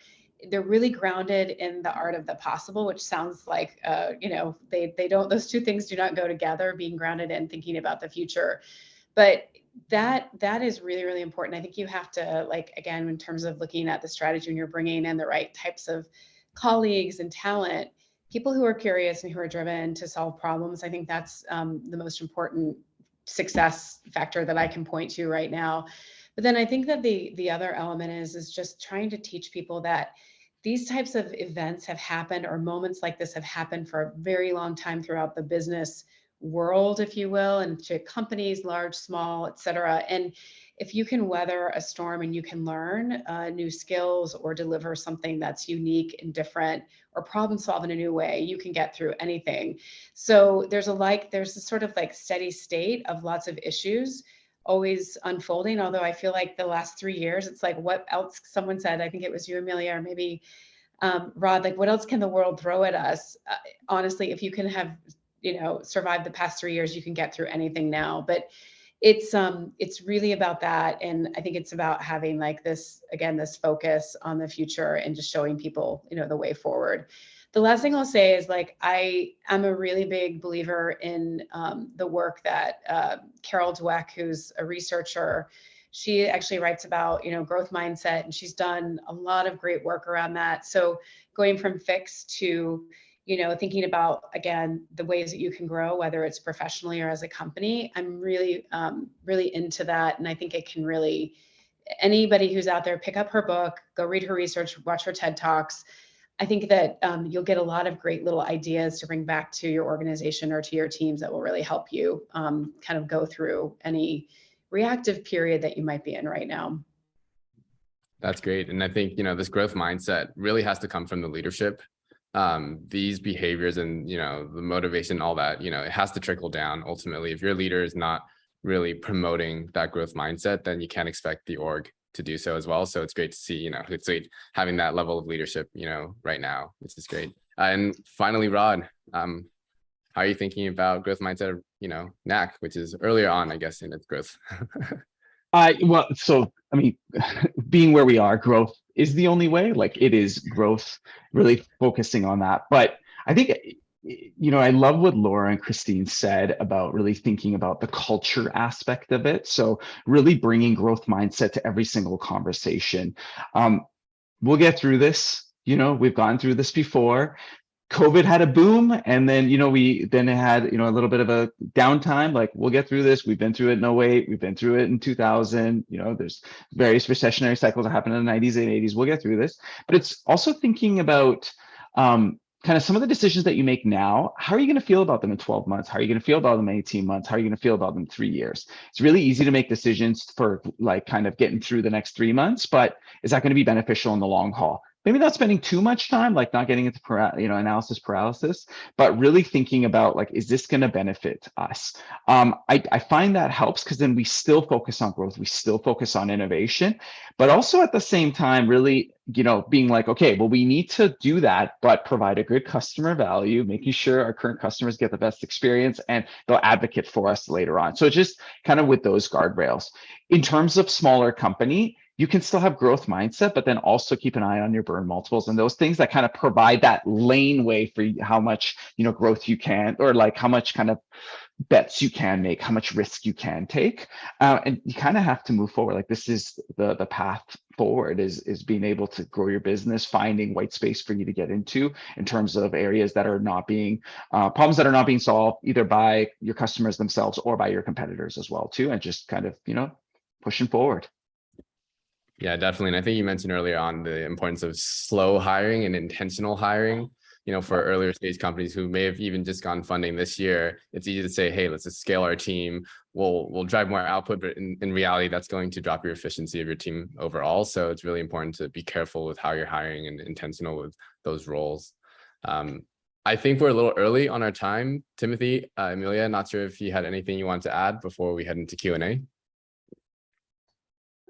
really grounded in the art of the possible, which sounds like, they don't, those two things do not go together, being grounded and thinking about the future. But that is really, really important. I think you have to, like, again, in terms of looking at the strategy, when you're bringing in the right types of colleagues and talent, people who are curious and who are driven to solve problems. I think that's the most important success factor that I can point to right now. But then I think that the other element is just trying to teach people that these types of events have happened, or moments like this have happened for a very long time throughout the business world, if you will, and to companies, large, small, et cetera. And if you can weather a storm and you can learn new skills, or deliver something that's unique and different, or problem solve in a new way, you can get through anything. So there's a sort of like steady state of lots of issues always unfolding. Although I feel like the last 3 years, it's like, what else? Someone said, I think it was you, Amelia, or maybe Rod, like, what else can the world throw at us? Honestly, if you can have, survive the past 3 years, you can get through anything now. But it's really about that. And I think it's about having, like, this focus on the future and just showing people, the way forward. The last thing I'll say is, like, I'm a really big believer in the work that Carol Dweck, who's a researcher, she actually writes about, growth mindset, and she's done a lot of great work around that. So going from fixed to, thinking about, again, the ways that you can grow, whether it's professionally or as a company, I'm really, really into that. And I think it can really, anybody who's out there, pick up her book, go read her research, watch her TED Talks. I think that you'll get a lot of great little ideas to bring back to your organization or to your teams that will really help you kind of go through any reactive period that you might be in right now. That's great. And I think, this growth mindset really has to come from the leadership. These behaviors and, the motivation, all that, it has to trickle down. Ultimately, if your leader is not really promoting that growth mindset, then you can't expect the org to do so as well. So it's great to see, Hootsuite having that level of leadership, right now, which is great. And finally, Rod, how are you thinking about growth mindset, NAC, which is earlier on, I guess, in its growth? Well, so, I mean, being where we are, growth is the only way. Like, it is growth, really focusing on that. But I think, I love what Laura and Christine said about really thinking about the culture aspect of it. So really bringing growth mindset to every single conversation. We'll get through this. We've gone through this before. COVID had a boom, and then we had a little bit of a downtime. Like, we'll get through this. We've been through it in 2008. We've been through it in 2000. There's various recessionary cycles that happened in the 90s and 80s. We'll get through this. But it's also thinking about kind of some of the decisions that you make now. How are you going to feel about them in 12 months? How are you going to feel about them in 18 months? How are you going to feel about them in 3 years? It's really easy to make decisions for, like, kind of getting through the next 3 months, but is that going to be beneficial in the long haul? Maybe not spending too much time, like not getting into analysis paralysis, but really thinking about, like, is this going to benefit us? I find that helps, because then we still focus on growth, we still focus on innovation, but also at the same time, really, being like, okay, well, we need to do that, but provide a good customer value, making sure our current customers get the best experience, and they'll advocate for us later on. So just kind of with those guardrails. In terms of smaller company, you can still have growth mindset, but then also keep an eye on your burn multiples and those things that kind of provide that laneway for how much, growth you can, or like how much kind of bets you can make, how much risk you can take. And you kind of have to move forward. Like, this is the path forward, is being able to grow your business, finding white space for you to get into in terms of areas that are not being, problems that are not being solved either by your customers themselves or by your competitors as well too. And just kind of, pushing forward. Yeah, definitely. And I think you mentioned earlier on the importance of slow hiring and intentional hiring, for earlier stage companies who may have even just gotten funding this year. It's easy to say, hey, let's just scale our team. We'll drive more output, but in reality, that's going to drop your efficiency of your team overall. So it's really important to be careful with how you're hiring and intentional with those roles. I think we're a little early on our time. Timothy, Amelia, not sure if you had anything you want to add before we head into Q&A.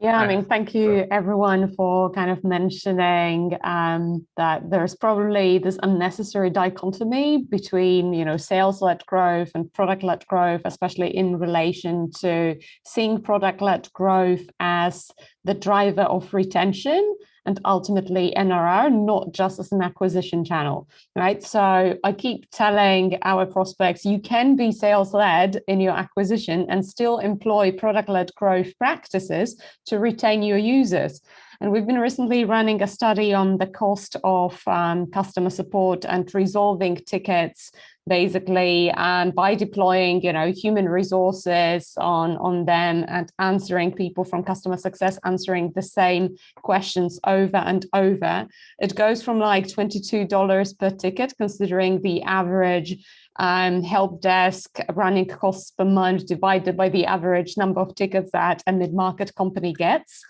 Yeah, I mean, thank you everyone for kind of mentioning that there's probably this unnecessary dichotomy between, sales-led growth and product-led growth, especially in relation to seeing product-led growth as the driver of retention and ultimately NRR, not just as an acquisition channel, right? So I keep telling our prospects, you can be sales-led in your acquisition and still employ product-led growth practices to retain your users. And we've been recently running a study on the cost of customer support and resolving tickets, basically, and by deploying, human resources on them and answering people from customer success, answering the same questions over and over. It goes from like $22 per ticket, considering the average help desk running costs per month divided by the average number of tickets that a mid-market company gets,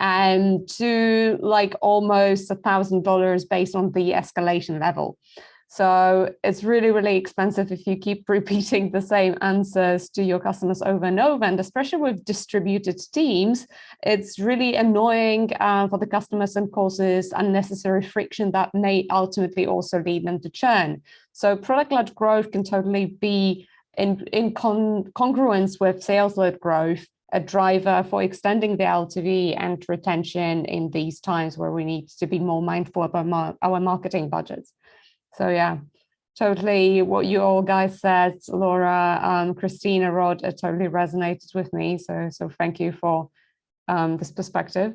and to like almost $1,000 based on the escalation level. So it's really, really expensive if you keep repeating the same answers to your customers over and over. And especially with distributed teams, it's really annoying for the customers and causes unnecessary friction that may ultimately also lead them to churn. So product-led growth can totally be in congruence with sales-led growth, a driver for extending the LTV and retention in these times where we need to be more mindful about our marketing budgets. So yeah, totally what you all guys said, Laura, Christina, Rod, it totally resonated with me. So thank you for this perspective.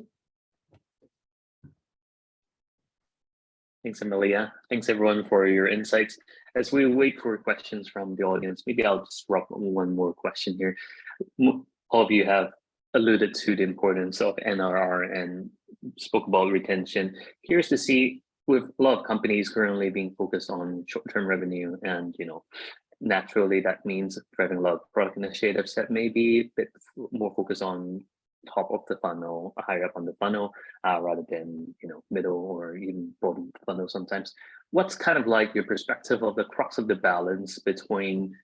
Thanks, Amelia. Thanks everyone for your insights. As we wait for questions from the audience, maybe I'll just drop one more question here. All of you have alluded to the importance of NRR and spoke about retention. Curious to see, with a lot of companies currently being focused on short-term revenue, and naturally that means driving a lot of product initiatives that may be a bit more focused on top of the funnel, higher up on the funnel, rather than middle or even bottom of the funnel sometimes. What's kind of like your perspective of the crux of the balance between,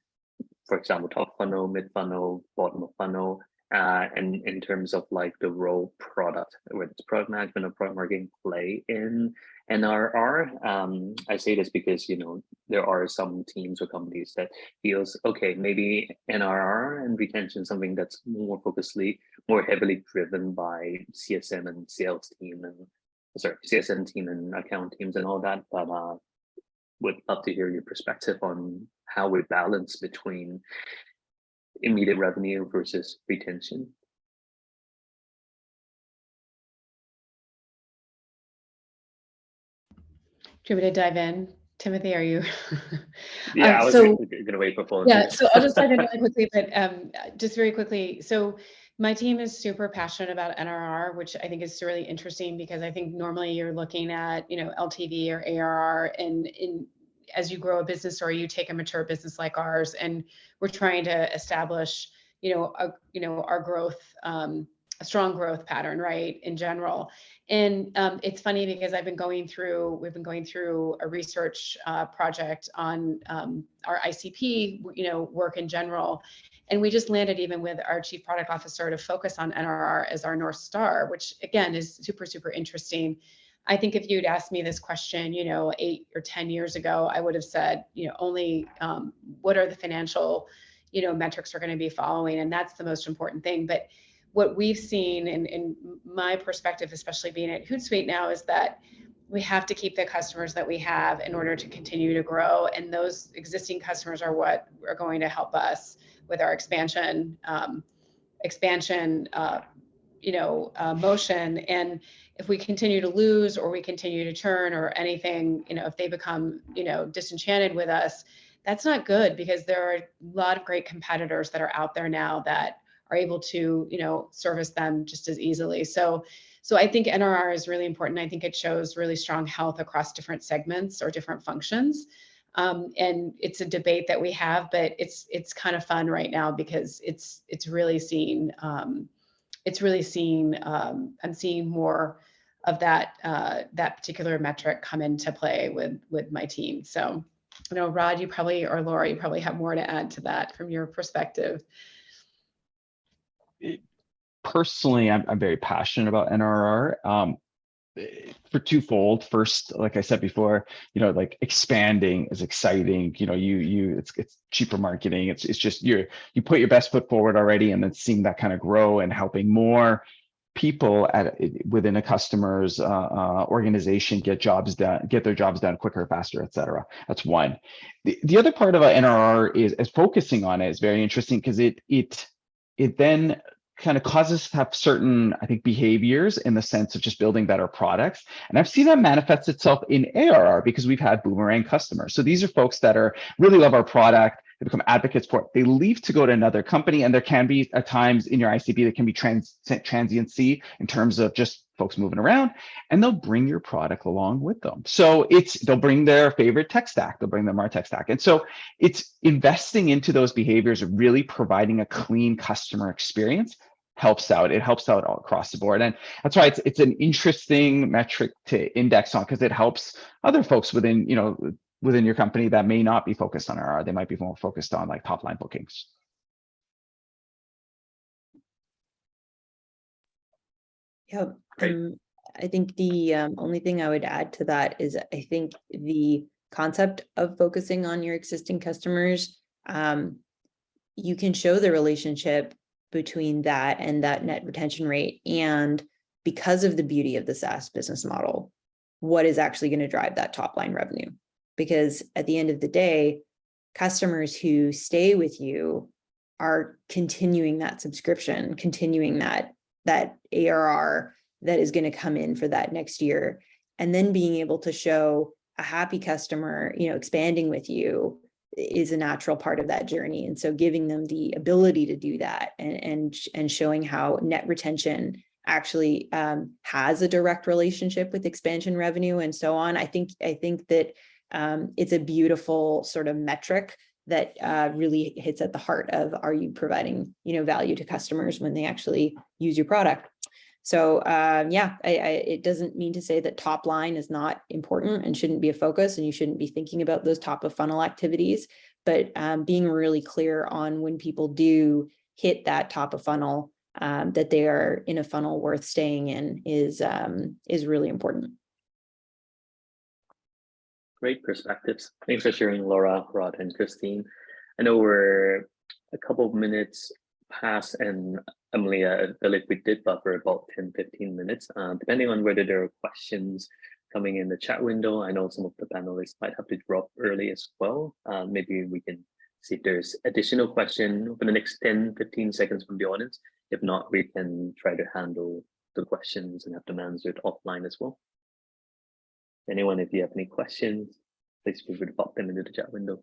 for example, top funnel, mid funnel, bottom of funnel, and in terms of like the role product, whether it's product management or product marketing play in NRR? I say this because there are some teams or companies that feels okay, maybe NRR and retention is something that's more heavily driven by CSM and sales team and CSM team and account teams and all that, but would love to hear your perspective on how we balance between immediate revenue versus retention. Do you want me to dive in? Timothy, are you? Yeah, I was going to wait for full. Yeah, so I'll just dive in really quickly, but just very quickly. So my team is super passionate about NRR, which I think is really interesting because I think normally you're looking at, LTV or ARR, and as you grow a business or you take a mature business like ours, and we're trying to establish, our growth, a strong growth pattern, right, in general. And it's funny because we've been going through a research project on our ICP, work in general. And we just landed even with our chief product officer to focus on NRR as our North Star, which again is super, super interesting. I think if you'd asked me this question, 8 or 10 years ago, I would have said, only what are the financial, metrics we're going to be following. And that's the most important thing. But what we've seen in my perspective, especially being at Hootsuite now, is that we have to keep the customers that we have in order to continue to grow. And those existing customers are what are going to help us with our expansion motion. And if we continue to lose or we continue to churn or anything, if they become, disenchanted with us, that's not good, because there are a lot of great competitors that are out there now that are able to, service them just as easily. So I think NRR is really important. I think it shows really strong health across different segments or different functions. And it's a debate that we have, but it's kind of fun right now because it's really seen, I'm seeing more of that particular metric come into play with my team. So, Rod, or Laura, you probably have more to add to that from your perspective. personally, I'm very passionate about NRR. For twofold. First, like I said before, like expanding is exciting. It's cheaper marketing. It's just you put your best foot forward already, and then seeing that kind of grow and helping more people within a customer's organization get their jobs done quicker, faster, etc. That's one. The other part about NRR is focusing on it is very interesting, because it then kind of causes us to have certain, I think, behaviors in the sense of just building better products. And I've seen that manifest itself in ARR, because we've had boomerang customers. So these are folks that really love our product. They become advocates for it. They leave to go to another company, and there can be at times in your ICP, there can be transiency in terms of just folks moving around, and they'll bring your product along with them. So they'll bring their favorite tech stack. They'll bring them our tech stack. And so it's investing into those behaviors, really providing a clean customer experience helps out. It helps out all across the board. And that's why it's an interesting metric to index on, because it helps other folks within your company that may not be focused on RR. They might be more focused on like top line bookings. Yeah, I think the only thing I would add to that is I think the concept of focusing on your existing customers, you can show the relationship between that and that net retention rate. And because of the beauty of the SaaS business model, what is actually going to drive that top line revenue? Because at the end of the day, customers who stay with you are continuing that subscription, continuing that ARR that is going to come in for that next year. And then being able to show a happy customer, expanding with you is a natural part of that journey. And so giving them the ability to do that and showing how net retention actually has a direct relationship with expansion revenue and so on. I think that it's a beautiful sort of metric that really hits at the heart of, are you providing, value to customers when they actually use your product? So it doesn't mean to say that top line is not important and shouldn't be a focus, and you shouldn't be thinking about those top of funnel activities, but being really clear on when people do hit that top of funnel, that they are in a funnel worth staying in is really important. Great perspectives. Thanks for sharing, Laura, Rod, and Christine. I know we're a couple of minutes past, and Emily, I feel like we did buffer about 10-15 minutes, depending on whether there are questions coming in the chat window. I know some of the panelists might have to drop early as well. Maybe we can see if there's additional question for the next 10-15 seconds from the audience. If not, we can try to handle the questions and have them answered offline as well. Anyone, if you have any questions, please feel free to pop them into the chat window.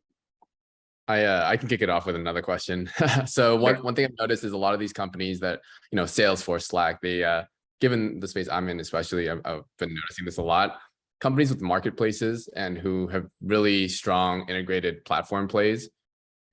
I can kick it off with another question. So one thing I've noticed is a lot of these companies that, Salesforce, Slack, they, given the space I'm in, especially, I've been noticing this a lot. Companies with marketplaces and who have really strong integrated platform plays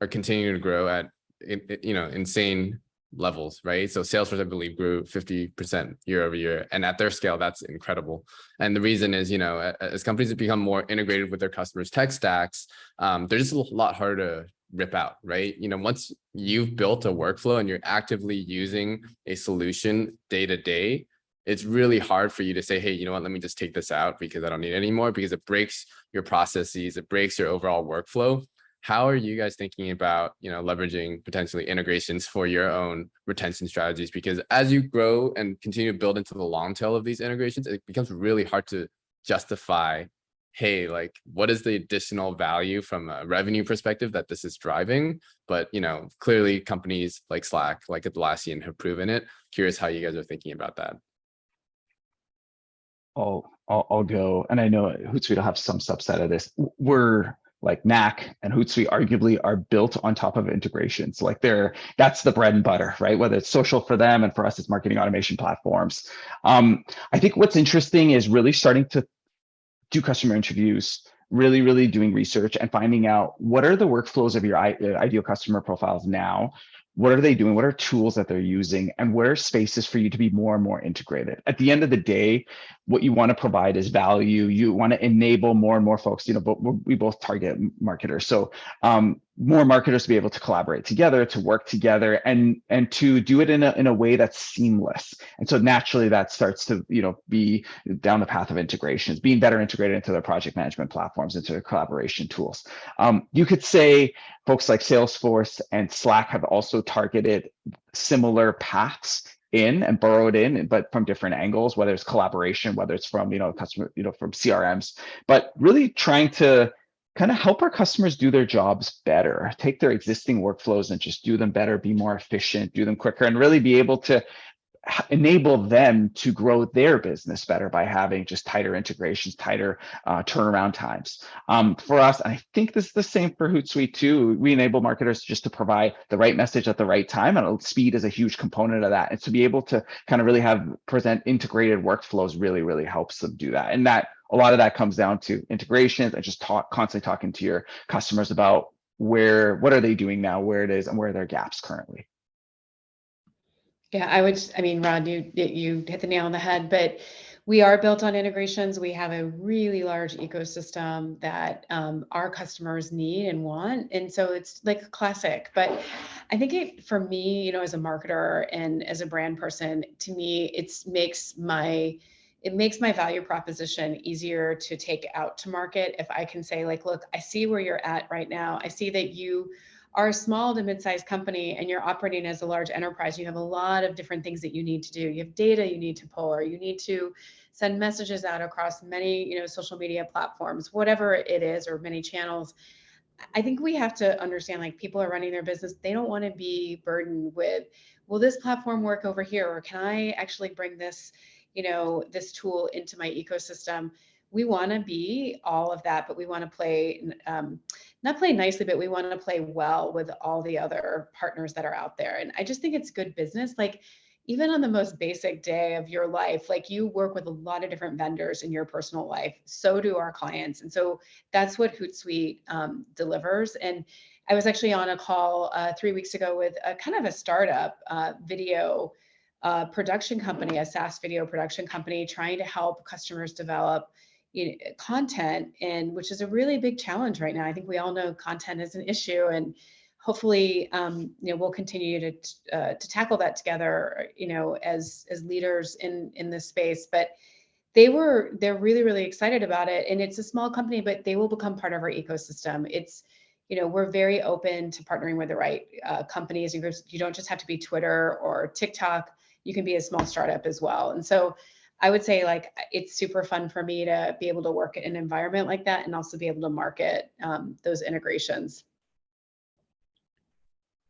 are continuing to grow at, insane levels, right? So Salesforce, I believe, grew 50% year over year. And at their scale, that's incredible. And the reason is, as companies have become more integrated with their customers' tech stacks, they're just a lot harder to rip out, right? Once you've built a workflow and you're actively using a solution day to day, it's really hard for you to say, hey, you know what, let me just take this out because I don't need it anymore, because it breaks your processes, it breaks your overall workflow. How are you guys thinking about, leveraging potentially integrations for your own retention strategies? Because as you grow and continue to build into the long tail of these integrations, it becomes really hard to justify, hey, like, what is the additional value from a revenue perspective that this is driving? But, clearly companies like Slack, like Atlassian, have proven it. Curious how you guys are thinking about that. I'll go, and I know Hootsuite will have some subset of this. We're like Knack and Hootsuite arguably are built on top of integrations. Like that's the bread and butter, right? Whether it's social for them and for us, it's marketing automation platforms. I think what's interesting is really starting to do customer interviews, really doing research and finding out what are the workflows of your ideal customer profiles now. What are they doing? What are tools that they're using? And where are spaces for you to be more and more integrated? At the end of the day, what you want to provide is value. You want to enable more and more folks, but we both target marketers. So more marketers to be able to collaborate together, to work together, and to do it in a way that's seamless. And so naturally that starts to, be down the path of integrations, being better integrated into their project management platforms, into their collaboration tools. You could say folks like Salesforce and Slack have also targeted similar paths in and burrowed in, but from different angles, whether it's collaboration, whether it's from, customer, from CRMs, but really trying to kind of help our customers do their jobs better, take their existing workflows and just do them better, be more efficient, do them quicker, and really be able to enable them to grow their business better by having just tighter integrations, tighter turnaround times. For us, I think this is the same for Hootsuite too. We enable marketers just to provide the right message at the right time, and speed is a huge component of that. And to be able to kind of really present integrated workflows really helps them do that. And that a lot of that comes down to integrations and just constantly talking to your customers about what are they doing now, where it is, and where are their gaps currently. Yeah, I mean, Rod, you hit the nail on the head, but we are built on integrations. We have a really large ecosystem that our customers need and want. And so it's like a classic, but I think for me, as a marketer and as a brand person, to me, it makes my value proposition easier to take out to market. If I can say like, look, I see where you're at right now. I see that you are a small to mid-sized company and you're operating as a large enterprise. You have a lot of different things that you need to do. You have data you need to pull, or you need to send messages out across many, social media platforms, whatever it is, or many channels. I think we have to understand, like, people are running their business. They don't want to be burdened with, will this platform work over here? Or can I actually bring this, this tool into my ecosystem? We want to be all of that, but we want to play, not play nicely, but we want to play well with all the other partners that are out there. And I just think it's good business. Like, even on the most basic day of your life, like, you work with a lot of different vendors in your personal life. So do our clients. And so that's what Hootsuite delivers. And I was actually on a call 3 weeks ago with a kind of a startup video production company, a SaaS video production company, trying to help customers develop content, and which is a really big challenge right now. I think we all know content is an issue, and hopefully, we'll continue to tackle that together, as leaders in this space. But they're really excited about it, and it's a small company, but they will become part of our ecosystem. It's, we're very open to partnering with the right companies. You don't just have to be Twitter or TikTok. You can be a small startup as well. And so I would say, like, it's super fun for me to be able to work in an environment like that and also be able to market those integrations.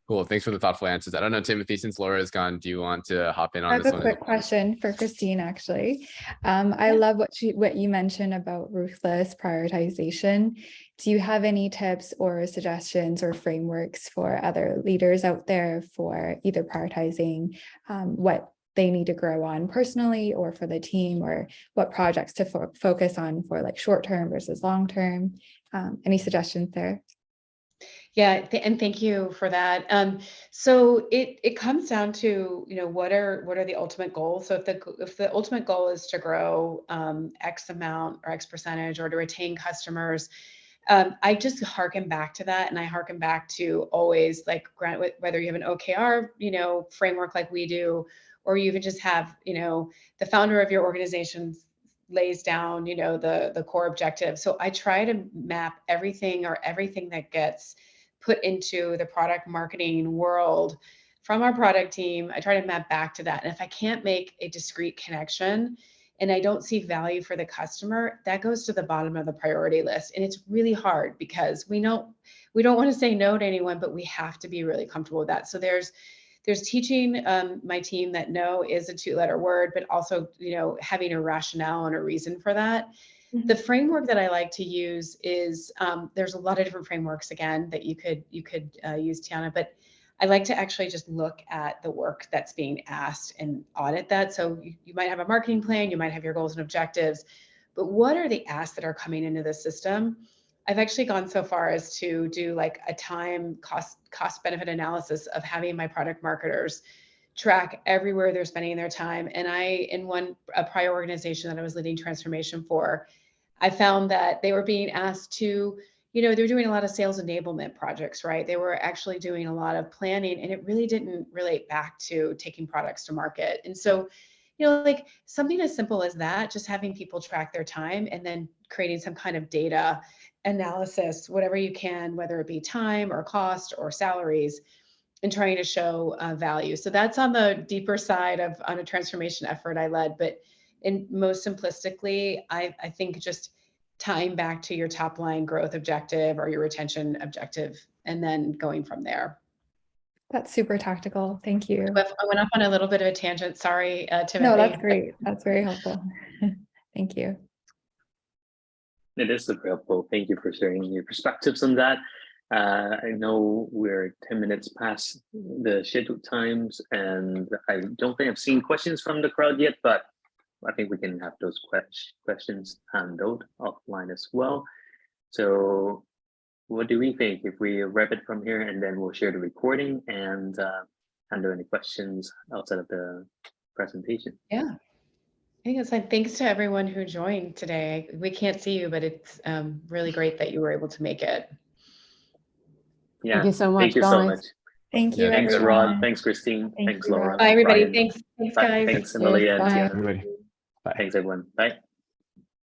Cool. Thanks for the thoughtful answers. I don't know, Timothy, since Laura is gone, do you want to hop in on this one? I have a quick question for Christine, actually. I love what you mentioned about ruthless prioritization. Do you have any tips or suggestions or frameworks for other leaders out there for either prioritizing what they need to grow on personally or for the team, or what projects to focus on for like short-term versus long-term? Any suggestions there? Yeah, and thank you for that. So it comes down to, what are the ultimate goals? So if the ultimate goal is to grow X amount or X percentage, or to retain customers, I just harken back to that, and I harken back to always, like, whether you have an OKR, framework like we do, or you even just have, the founder of your organization lays down, the core objective. So I try to map everything that gets put into the product marketing world from our product team. I try to map back to that. And if I can't make a discrete connection and I don't see value for the customer, that goes to the bottom of the priority list. And it's really hard because we don't want to say no to anyone, but we have to be really comfortable with that. So there's teaching my team that no is a 2-letter word, but also, having a rationale and a reason for that. Mm-hmm. The framework that I like to use is, there's a lot of different frameworks, again, that you could use, Tiana, but I like to actually just look at the work that's being asked and audit that. So you might have a marketing plan, you might have your goals and objectives, but what are the asks that are coming into the system? I've actually gone so far as to do like a time cost benefit analysis of having my product marketers track everywhere they're spending their time. And in a prior organization that I was leading transformation for, I found that they were being asked to, they were doing a lot of sales enablement projects, right? They were actually doing a lot of planning, and it really didn't relate back to taking products to market. And so, like something as simple as that, just having people track their time and then creating some kind of data analysis, whatever you can, whether it be time or cost or salaries, and trying to show value. So that's on the deeper side on a transformation effort I led. But in most simplistically, I think just tying back to your top line growth objective or your retention objective, and then going from there. That's super tactical. Thank you. I went off on a little bit of a tangent. Sorry, Timothy. No, that's great. That's very helpful. Thank you. It is super helpful. Thank you for sharing your perspectives on that. I know we're 10 minutes past the scheduled times, and I don't think I've seen questions from the crowd yet, but I think we can have those questions handled offline as well. So what do we think if we wrap it from here, and then we'll share the recording and handle any questions outside of the presentation? Yeah. I think it's like, thanks to everyone who joined today. We can't see you, but it's really great that you were able to make it. Yeah. Thank you so much, Thank you guys. so much. Thank you. Thanks, everyone. Rod. Thanks, Christine. Thank Thanks, you, Laura. Rod. Bye, everybody. Brian. Thanks, guys. Thanks, Amelia. Bye. Everybody. Bye. Thanks, everyone. Bye.